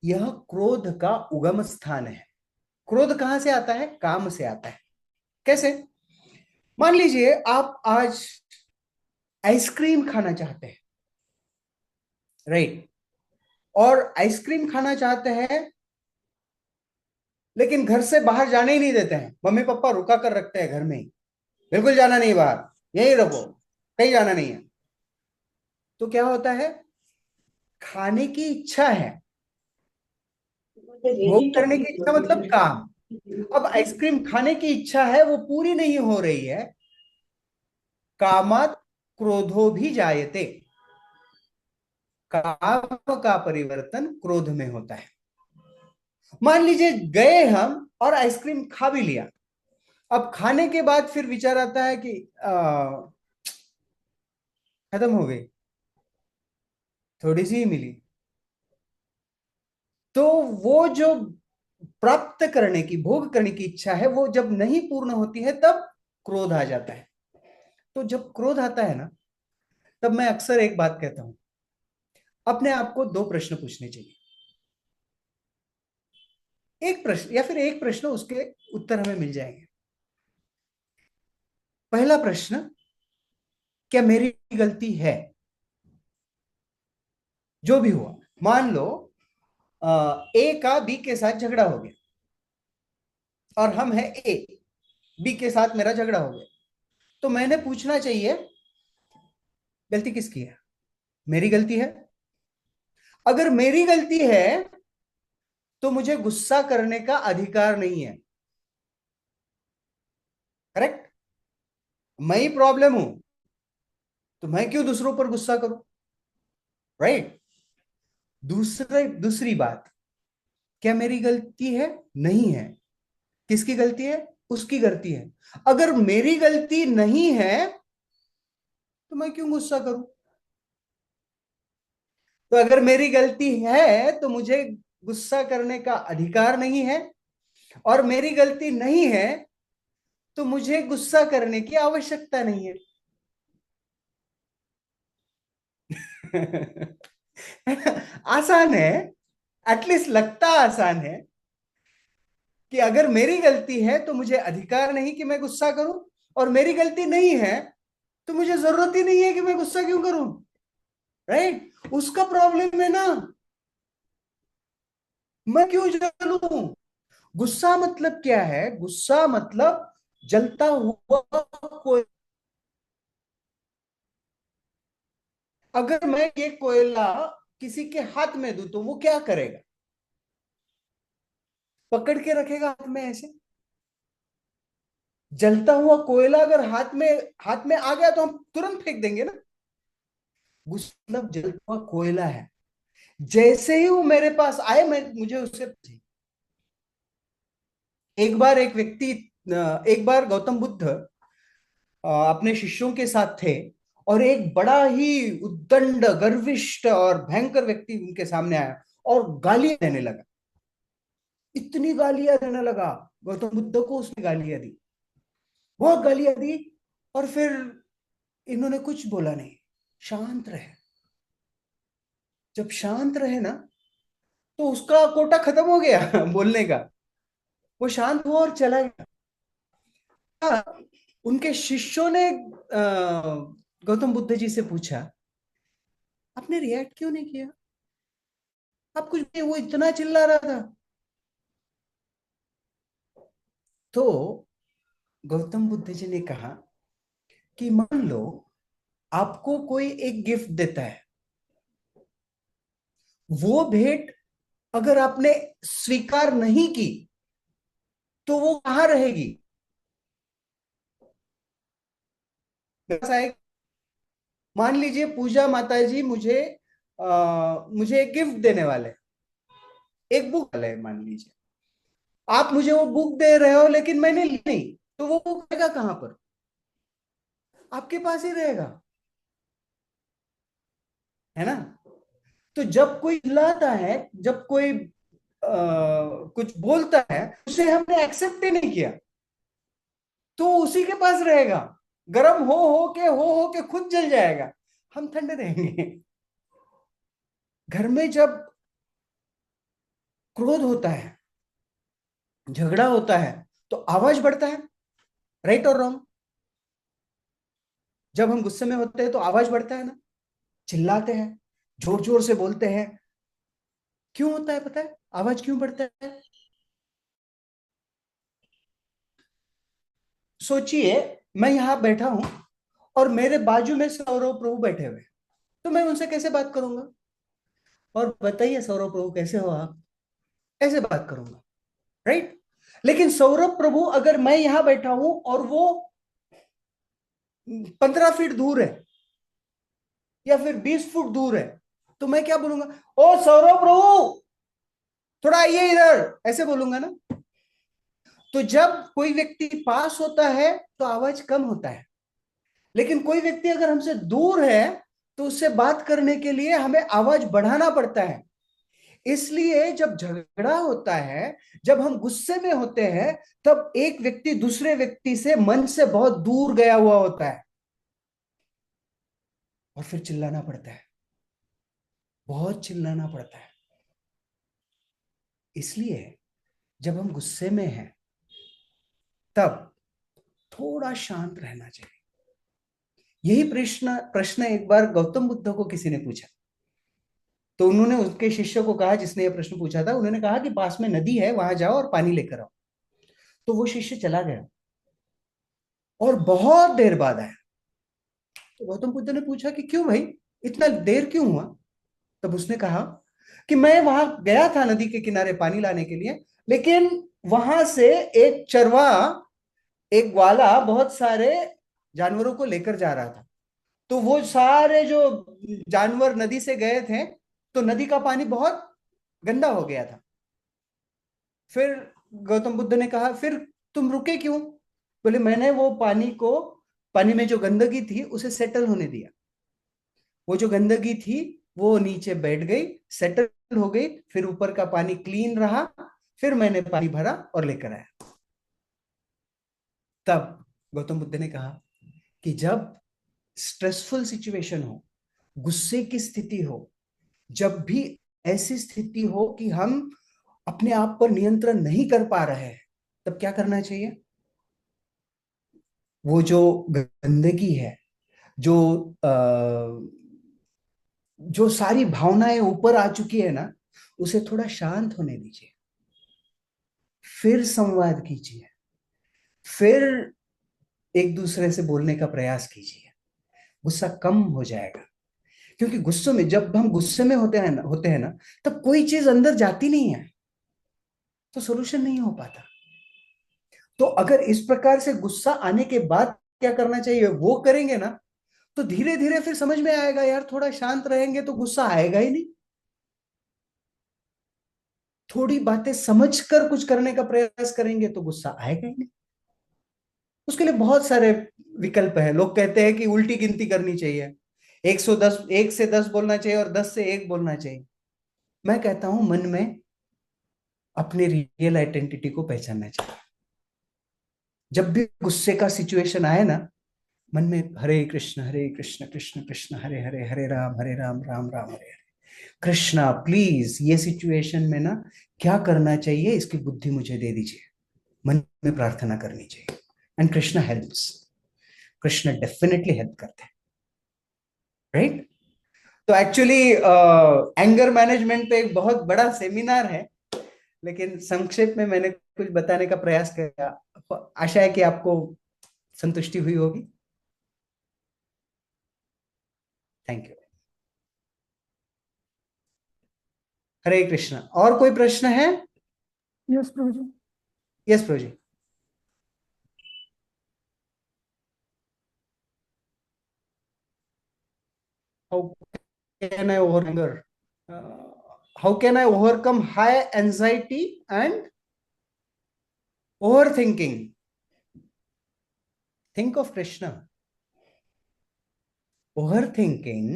यह क्रोध का उगम स्थान है। क्रोध कहां से आता है? काम से आता है। कैसे? मान लीजिए आप आज आइसक्रीम खाना चाहते हैं, राइट, और आइसक्रीम खाना चाहते हैं लेकिन घर से बाहर जाने ही नहीं देते हैं, मम्मी पापा रुका कर रखते हैं घर में ही, बिल्कुल जाना नहीं बाहर, यही रखो, कहीं जाना नहीं है। तो क्या होता है? खाने की इच्छा है, भोग करने की इच्छा मतलब काम। अब आइसक्रीम खाने की इच्छा है, वो पूरी नहीं हो रही है, कामात क्रोधो भी जायते, काम का परिवर्तन क्रोध में होता है। मान लीजिए गए हम और आइसक्रीम खा भी लिया, अब खाने के बाद फिर विचार आता है कि खत्म हो गई, थोड़ी सी ही मिली, तो वो जो प्राप्त करने की, भोग करने की इच्छा है, वो जब नहीं पूर्ण होती है तब क्रोध आ जाता है। तो जब क्रोध आता है ना, तब मैं अक्सर एक बात कहता हूं, अपने आप को दो प्रश्न पूछने चाहिए। एक प्रश्न या फिर एक प्रश्न, उसके उत्तर हमें मिल जाएंगे। पहला प्रश्न, क्या मेरी गलती है? जो भी हुआ, मान लो ए का बी के साथ झगड़ा हो गया और हम है ए, बी के साथ मेरा झगड़ा हो गया, तो मैंने पूछना चाहिए गलती किसकी है? मेरी गलती है। अगर मेरी गलती है तो मुझे गुस्सा करने का अधिकार नहीं है, करेक्ट? मैं ही प्रॉब्लम हूं तो मैं क्यों दूसरों पर गुस्सा करूं, राइट? दूसरी बात, क्या मेरी गलती है? नहीं है। किसकी गलती है? उसकी गलती है। अगर मेरी गलती नहीं है तो मैं क्यों गुस्सा करूं? तो अगर मेरी गलती है तो मुझे गुस्सा करने का अधिकार नहीं है, और मेरी गलती नहीं है तो मुझे गुस्सा करने की आवश्यकता नहीं है। आसान है, एटलीस्ट लगता आसान है कि अगर मेरी गलती है तो मुझे अधिकार नहीं कि मैं गुस्सा करूं, और मेरी गलती नहीं है तो मुझे जरूरत ही नहीं है कि मैं गुस्सा क्यों करूं, राइट? उसका प्रॉब्लम है ना, मैं क्यों जलूं? गुस्सा मतलब क्या है? गुस्सा मतलब जलता हुआ कोई, अगर मैं ये कोयला किसी के हाथ में दूं तो वो क्या करेगा? पकड़ के रखेगा हाथ में ऐसे। जलता हुआ कोयला अगर हाथ में आ गया तो हम तुरंत फेंक देंगे ना। गुस्सा मतलब जलता हुआ कोयला है, जैसे ही वो मेरे पास आए मैं मुझे उससे, एक बार गौतम बुद्ध अपने शिष्यों के साथ थे, और एक बड़ा ही उद्दंड, गर्विष्ठ और भयंकर व्यक्ति उनके सामने आया और गालियां देने लगा। इतनी गालियां देने लगा, गौतम बुद्ध को उसने गालियां दी, बहुत गालियां दी, और फिर इन्होंने कुछ बोला नहीं, शांत रहे। जब शांत रहे ना, तो उसका कोटा खत्म हो गया बोलने का, वो शांत हुआ और चला गया। उनके शिष्यों ने गौतम बुद्ध जी से पूछा, आपने रिएक्ट क्यों नहीं किया? आप कुछ नहीं, वो इतना चिल्ला रहा था। तो गौतम बुद्ध जी ने कहा कि मान लो आपको कोई एक गिफ्ट देता है, वो भेंट अगर आपने स्वीकार नहीं की तो वो कहां रहेगी? मान लीजिए पूजा माता जी मुझे एक गिफ्ट देने वाले, एक बुक वाले, मान लीजिए आप मुझे वो बुक दे रहे हो लेकिन मैंने ली नहीं, तो वो बुक रहेगा कहां पर? आपके पास ही रहेगा। है ना। तो जब कोई चिल्लाता है, जब कोई कुछ बोलता है, उसे हमने एक्सेप्ट ही नहीं किया, तो उसी के पास रहेगा, गर्म हो के खुद जल जाएगा, हम ठंडे रहेंगे। घर में जब क्रोध होता है, झगड़ा होता है, तो आवाज बढ़ता है, राइट और रॉन्ग। जब हम गुस्से में होते हैं तो आवाज बढ़ता है ना, चिल्लाते हैं, जोर जोर से बोलते हैं। क्यों होता है पता है आवाज क्यों बढ़ता है? सोचिए, मैं यहां बैठा हूं और मेरे बाजू में सौरव प्रभु बैठे हुए हैं, तो मैं उनसे कैसे बात करूंगा? और बताइए सौरव प्रभु कैसे हो आप? ऐसे बात करूंगा, राइट। लेकिन सौरभ प्रभु अगर मैं यहां बैठा हूं और वो 15 फीट दूर है या फिर 20 फुट दूर है, तो मैं क्या बोलूंगा? ओ सौरभ प्रभु, थोड़ा आइए इधर, ऐसे बोलूंगा ना। तो जब कोई व्यक्ति पास होता है तो आवाज कम होता है, लेकिन कोई व्यक्ति अगर हमसे दूर है तो उससे बात करने के लिए हमें आवाज बढ़ाना पड़ता है। इसलिए जब झगड़ा होता है, जब हम गुस्से में होते हैं, तब एक व्यक्ति दूसरे व्यक्ति से मन से बहुत दूर गया हुआ होता है और फिर चिल्लाना पड़ता है, बहुत चिल्लाना पड़ता है। इसलिए जब हम गुस्से में हैं तब थोड़ा शांत रहना चाहिए। यही प्रश्न प्रश्न एक बार गौतम बुद्ध को किसी ने पूछा, तो उन्होंने उसके शिष्य को कहा, जिसने यह प्रश्न पूछा था, उन्होंने कहा कि पास में नदी है, वहां जाओ और पानी लेकर आओ। तो वो शिष्य चला गया और बहुत देर बाद आया। तो गौतम बुद्ध ने पूछा कि क्यों भाई, इतना देर क्यों हुआ? तब उसने कहा कि मैं वहां गया था नदी के किनारे पानी लाने के लिए, लेकिन वहां से एक चरवाहा, एक ग्वाला बहुत सारे जानवरों को लेकर जा रहा था। तो वो सारे जो जानवर नदी से गए थे, तो नदी का पानी बहुत गंदा हो गया था। फिर गौतम बुद्ध ने कहा, फिर तुम रुके क्यों? बोले मैंने वो पानी में जो गंदगी थी उसे सेटल होने दिया। वो जो गंदगी थी वो नीचे बैठ गई, सेटल हो गई, फिर ऊपर का पानी क्लीन रहा, फिर मैंने पानी भरा और लेकर आया। तब गौतम बुद्ध ने कहा कि जब स्ट्रेसफुल सिचुएशन हो, गुस्से की स्थिति हो, जब भी ऐसी स्थिति हो कि हम अपने आप पर नियंत्रण नहीं कर पा रहे हैं, तब क्या करना चाहिए? वो जो गंदगी है, जो जो सारी भावनाएं ऊपर आ चुकी है ना, उसे थोड़ा शांत होने दीजिए, फिर संवाद कीजिए, फिर एक दूसरे से बोलने का प्रयास कीजिए। गुस्सा कम हो जाएगा, क्योंकि गुस्से में, जब हम गुस्से में होते हैं ना, तब कोई चीज अंदर जाती नहीं है, तो सोल्यूशन नहीं हो पाता। तो अगर इस प्रकार से गुस्सा आने के बाद क्या करना चाहिए वो करेंगे ना, तो धीरे धीरे फिर समझ में आएगा, यार थोड़ा शांत रहेंगे तो गुस्सा आएगा ही नहीं। थोड़ी बातें समझकर कुछ करने का प्रयास करेंगे तो गुस्सा आएगा ही नहीं। उसके लिए बहुत सारे विकल्प हैं। लोग कहते हैं कि उल्टी गिनती करनी चाहिए, 110, 1 से 10 बोलना चाहिए और 10 से 1 बोलना चाहिए। मैं कहता हूं मन में अपनी रियल आइडेंटिटी को पहचानना चाहिए। जब भी गुस्से का सिचुएशन आए ना, मन में हरे कृष्ण कृष्ण कृष्ण हरे हरे, हरे राम राम राम हरे हरे। कृष्णा प्लीज ये सिचुएशन में ना क्या करना चाहिए, इसकी बुद्धि मुझे दे दीजिए। मन में प्रार्थना करनी चाहिए, and Krishna helps. Krishna definitely help करते हैं, राइट। तो एक्चुअली एंगर मैनेजमेंट पे एक बहुत बड़ा सेमिनार है, लेकिन संक्षेप में मैंने कुछ बताने का प्रयास किया। आशा है कि आपको संतुष्टि हुई होगी। Thank you. हरे कृष्ण। और कोई प्रश्न है? यस प्रभु जी। यस प्रभु जी। How can I over anger? How can I overcome high anxiety and overthinking? Think of Krishna. Overthinking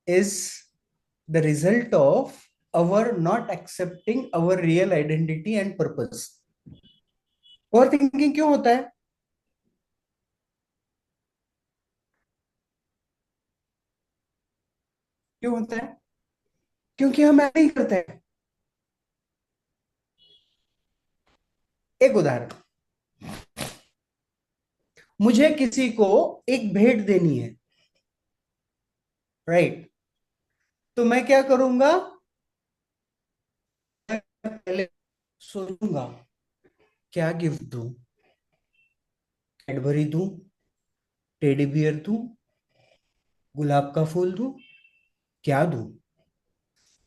is the result of our not accepting our real identity and purpose. Over thinking क्यों होता है? क्यों होता है? क्योंकि हम ऐसे ही करते हैं. एक उदाहरण, मुझे किसी को एक भेंट देनी है, राइट? तो मैं क्या करूंगा? मैं पहले सोचूंगा क्या गिफ्ट दूं, कैडबरी दूं, टेडी बियर दूं, गुलाब का फूल दूं, क्या दूं?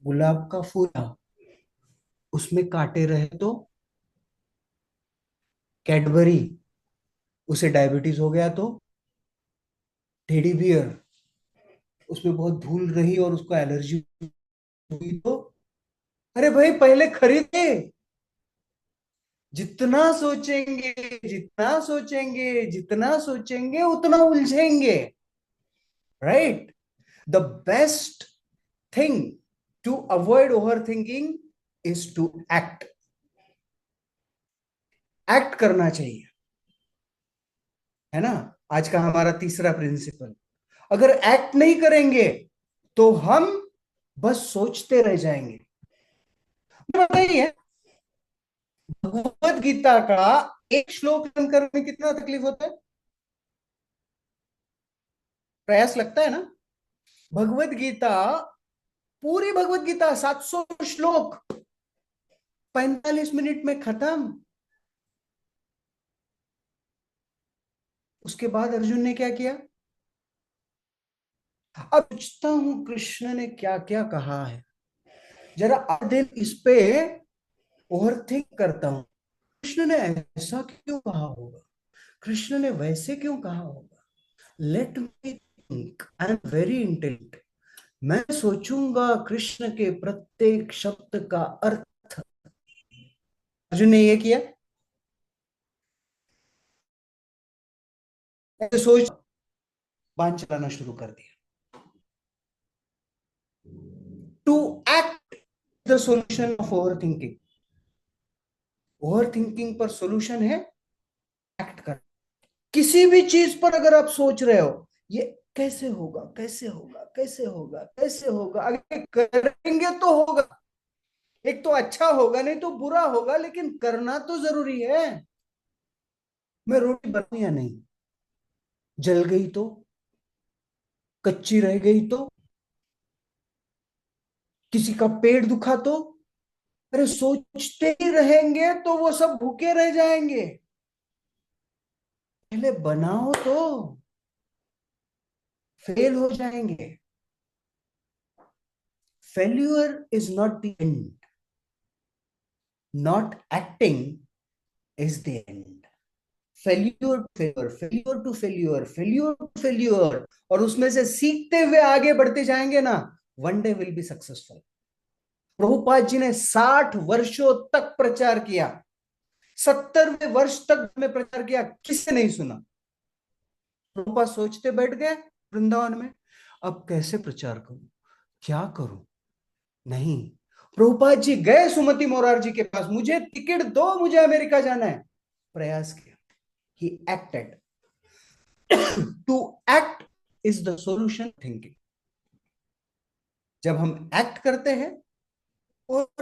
गुलाब का फूल उसमें कांटे रहे तो, कैडबरी उसे डायबिटीज हो गया तो, टेडी बियर उसमें बहुत धूल रही और उसको एलर्जी हुई तो. अरे भाई पहले खरीदे. जितना सोचेंगे, जितना सोचेंगे, जितना सोचेंगे उतना उलझेंगे, right? The best thing to avoid overthinking is to act. Act करना चाहिए, है ना? आज का हमारा तीसरा प्रिंसिपल. अगर एक्ट नहीं करेंगे तो हम बस सोचते रह जाएंगे. बताइए, भगवत गीता का एक श्लोक करने में कितना तकलीफ होता है? प्रयास लगता है ना? भगवत गीता, पूरी भगवत गीता 700 श्लोक 45 मिनट में खत्म. उसके बाद अर्जुन ने क्या किया? अब पूछता हूं कृष्ण ने क्या क्या कहा है, जरा आधे इस पे ओवर थिंक करता हूं. कृष्ण ने ऐसा क्यों कहा होगा, कृष्ण ने वैसे क्यों कहा होगा. Let me think, I am very intelligent. मैं सोचूंगा कृष्ण के प्रत्येक शब्द का अर्थ. अर्जुन ने ये किया. ऐसे सोच बाण चलाना शुरू कर दिया. To act the solution of over thinking. Over thinking पर सॉल्यूशन है एक्ट कर. किसी भी चीज पर अगर आप सोच रहे हो, ये कैसे होगा, कैसे होगा, कैसे होगा, कैसे होगा, अगर करेंगे तो होगा. एक तो अच्छा होगा, नहीं तो बुरा होगा, लेकिन करना तो जरूरी है. मैं रोटी बनाऊं या नहीं, जल गई तो, कच्ची रह गई तो, किसी का पेट दुखा तो, अरे सोचते ही रहेंगे तो वो सब भूखे रह जाएंगे. पहले बनाओ तो फेल हो जाएंगे. Failure is not the end, not acting is the end. Failure to failure, failure to failure, failure to failure, और उसमें से सीखते हुए आगे बढ़ते जाएंगे ना, one day will be successful. Prabhupada ji ने 60 वर्षों तक प्रचार किया, 70वें वर्ष तक में प्रचार किया, किसने नहीं सुना. प्रभुपाद सोचते बैठ गए वृंदावन में, अब कैसे प्रचार करूं, क्या करूं. नहीं, प्रभुपाद जी गए सुमति मोरारजी के पास, मुझे टिकट दो, मुझे अमेरिका जाना है. प्रयास किया. He acted. To act is the solution thinking. जब हम एक्ट करते हैं, ओवर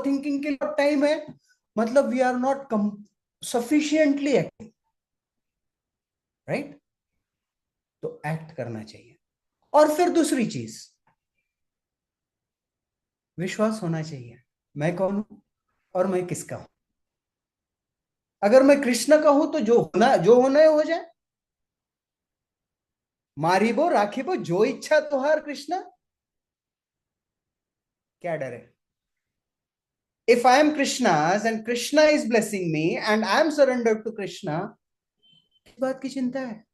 थिंकिंग के लिए टाइम है, मतलब we are not sufficiently acting, right? तो एक्ट करना चाहिए. और फिर दूसरी चीज, विश्वास होना चाहिए. मैं कौन हूं और मैं किसका हूं. अगर मैं कृष्ण का हूं तो जो होना है हो जाए. मारिबो राखिबो जो इच्छा तुहार कृष्ण. क्या डर है? If I am Krishna's and Krishna is blessing me and I am surrendered to Krishna, किस बात की चिंता है?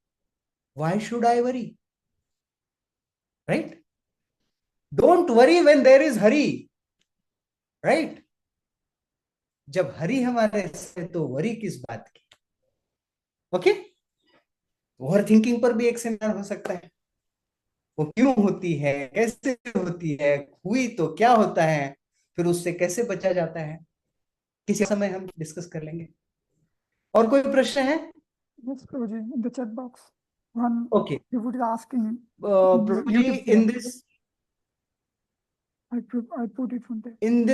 Why should I worry? Right? Don't worry when there is hurry. Right? जब हरी हमारे से तो वरी किस बात की. ओके? ओवर थिंकिंग पर भी एक सेमिनार हो सकता है. वो क्यों होती है, कैसे होती है, हुई तो क्या होता है, फिर उससे कैसे बचा जाता है, किसी समय हम डिस्कस कर लेंगे। और कोई प्रश्न है? Yes, Prabhuji, in the chat box. One okay devotee is asking Prabhu ji, YouTube in channel. This I put it from there. in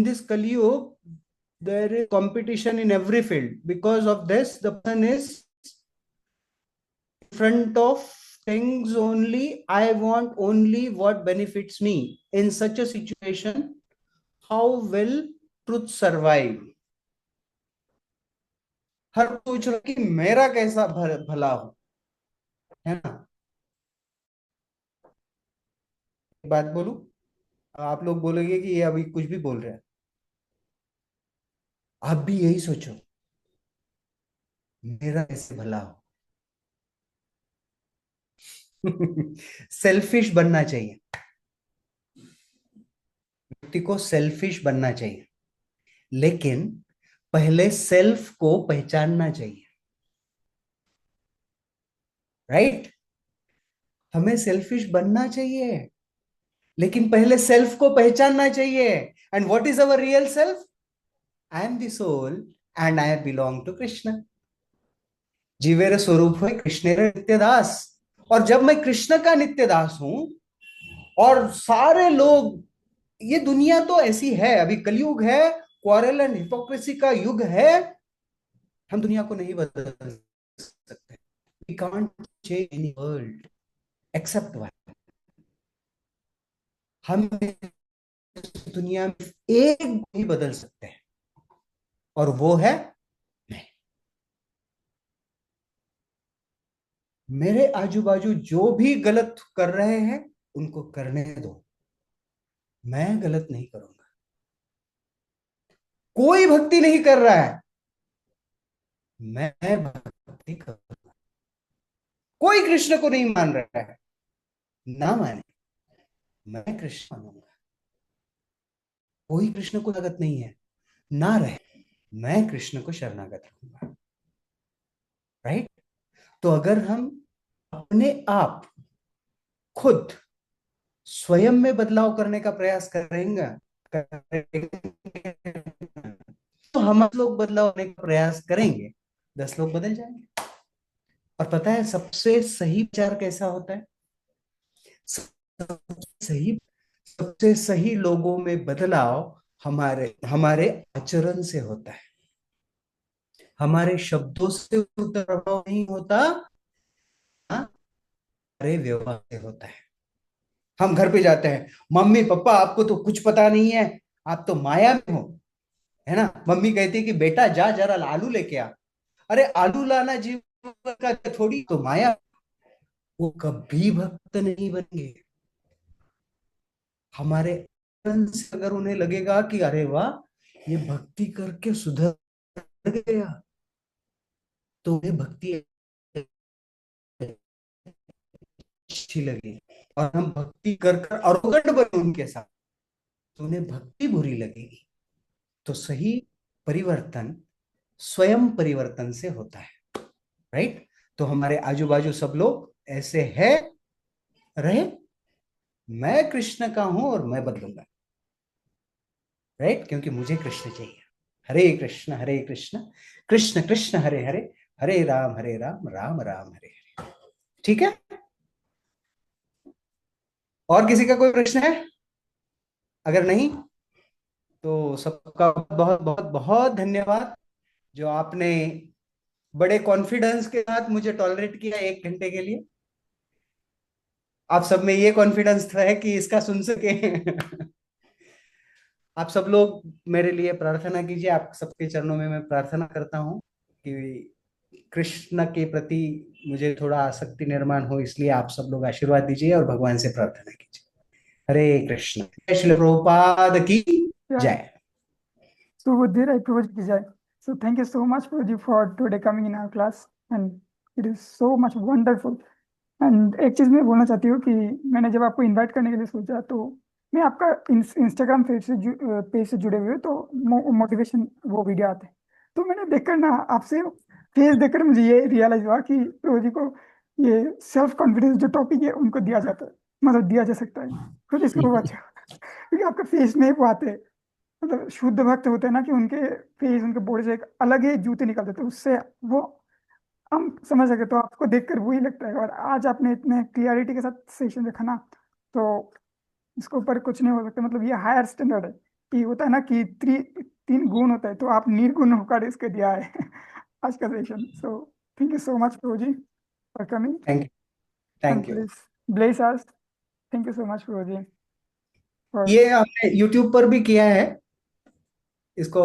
this Kali Yuga, there is competition in every field. Because of this, the person is in front of things only. I want only what benefits me. In such a situation, how will truth survive? हर सोच रहा कि मेरा कैसा भला हो, है ना। एक बात बोलूं, आप लोग बोलोगे कि ये अभी कुछ भी बोल रहे हैं, आप भी यही सोचो, मेरा कैसे भला हो। सेल्फिश बनना चाहिए, व्यक्ति को सेल्फिश बनना चाहिए, लेकिन पहले सेल्फ को पहचानना चाहिए। राइट? हमें सेल्फिश बनना चाहिए, लेकिन पहले सेल्फ को पहचानना चाहिए। And what is our real self? I am the soul and I belong to Krishna. जीवेर स्वरूप है कृष्णेर नित्य दास। और जब मैं कृष्ण का नित्य दास हूं, और सारे लोग, ये दुनिया तो ऐसी है, अभी कलयुग है, क्वारल एंड हिपोक्रेसी का युग है, हम दुनिया को नहीं बदल सकते। We can't change any world except one. हम इस दुनिया में एक ही बदल सकते हैं, और वो है मैं। मेरे आजू बाजू जो भी गलत कर रहे हैं उनको करने दो, मैं गलत नहीं करूंगा। कोई भक्ति नहीं कर रहा है, मैं भक्ति करूंगा। कोई कृष्ण को नहीं मान रहा है, ना माने, मैं कृष्ण मानूंगा। कोई कृष्ण को शरणागत नहीं है, ना रहे, मैं कृष्ण को शरणागत रहूंगा। राइट? तो अगर हम अपने आप खुद स्वयं में बदलाव करने का प्रयास करेंगे, तो हम लोग बदलाव करने का प्रयास करेंगे, 10 लोग बदल जाएंगे। और पता है सबसे सही विचार कैसा होता है? सबसे सही लोगों में बदलाव हमारे हमारे आचरण से होता है, हमारे शब्दों से प्रभाव नहीं होता, हमारे व्यवहार से होता है। हम घर पे जाते हैं, मम्मी पापा आपको तो कुछ पता नहीं है, आप तो माया में हो, है ना। मम्मी कहती है कि बेटा जा जरा आलू लेके आ। अरे आलू लाना जीवन का थोड़ी तो माया। वो कभी भक्त नहीं बनेंगे। हमारे से अगर उन्हें लगेगा कि अरे वाह, ये भक्ति करके सुधर गया, तो उन्हें भक्ति अच्छी लगी, और हम भक्ति कर कर अरोगट बने उनके साथ, तो उन्हें भक्ति बुरी लगेगी। तो सही परिवर्तन स्वयं परिवर्तन से होता है। राइट? तो हमारे आजू बाजू सब लोग ऐसे है रहे, मैं कृष्ण का हूं और मैं बदलूंगा। राइट? क्योंकि मुझे कृष्ण चाहिए। हरे कृष्ण कृष्ण कृष्ण हरे हरे, हरे राम राम राम हरे हरे। ठीक है? और किसी का कोई प्रश्न है? अगर नहीं तो सबका बहुत बहुत बहुत धन्यवाद, जो आपने बड़े कॉन्फिडेंस के साथ मुझे टॉलरेट किया 1 घंटे के लिए। आप सब में ये कॉन्फिडेंस है कि इसका सुन सके। आप सब लोग मेरे लिए प्रार्थना कीजिए। आप सबके चरणों में मैं प्रार्थना करता हूँ कि कृष्ण के प्रति मुझे थोड़ा आसक्ति निर्माण हो, इसलिए आप सब लोग आशीर्वाद दीजिए और भगवान से प्रार्थना कीजिए। हरे कृष्ण। श्रील प्रभुपाद की जय। So with that, I Prabhuji ki jai. So thank you so much, Prabhuji, for today coming in our class, and it is so much wonderful. And एक चीज़ मैं बोलना चाहती हूँ कि मैंने जब आपको इनवाइट करने के लिए सोचा, तो मैं आपका इंस्टाग्राम पेज से जुड़े हुए, तो मोटिवेशन वो वीडियो आते हैं, तो मैंने देखकर ना आपसे फेस देखकर मुझे ये रियलाइज हुआ कि प्रभु जी को ये सेल्फ कॉन्फिडेंस जो टॉपिक है उनको दिया जाता है, मतलब दिया जा सकता है, खुद इसको अच्छा क्योंकि आपका फेस में वो आते हैं, मतलब शुद्ध भक्त होते हैं ना कि उनके फेस, उनके बॉडी से एक अलग ही जूते निकलते थे, उससे वो हम समझ सके, तो आपको देखकर वही लगता है। और आज आपने इतने क्लियरिटी के साथ सेशन रखा ना, तो इसके ऊपर कुछ नहीं हो सकता, मतलब ये हायर स्टैंडर्ड है। कि होता है ना कि तीन गुण होता है, तो आप निर्गुण होकर इसके दिया है आज का session. So thank you so much Prabhu ji for coming thank you, and thank you. Please bless us. Thank you so much Prabhu ji for. ये हमने यूट्यूब पर भी किया है इसको,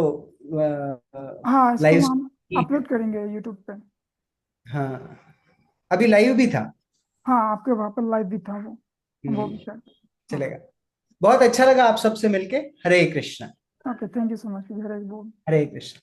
हाँ, इसको लाइव। हम अपलोड करेंगे यूट्यूब पे। हाँ, अभी लाइव भी था। हाँ, आपके वहाँ पर लाइव भी था वो भी शायद। हाँ। चलेगा। बहुत अच्छा लगा आप सबसे मिलके। Hare Krishna. Okay, thank you so much. हरे बोल। हरे कृष्णा।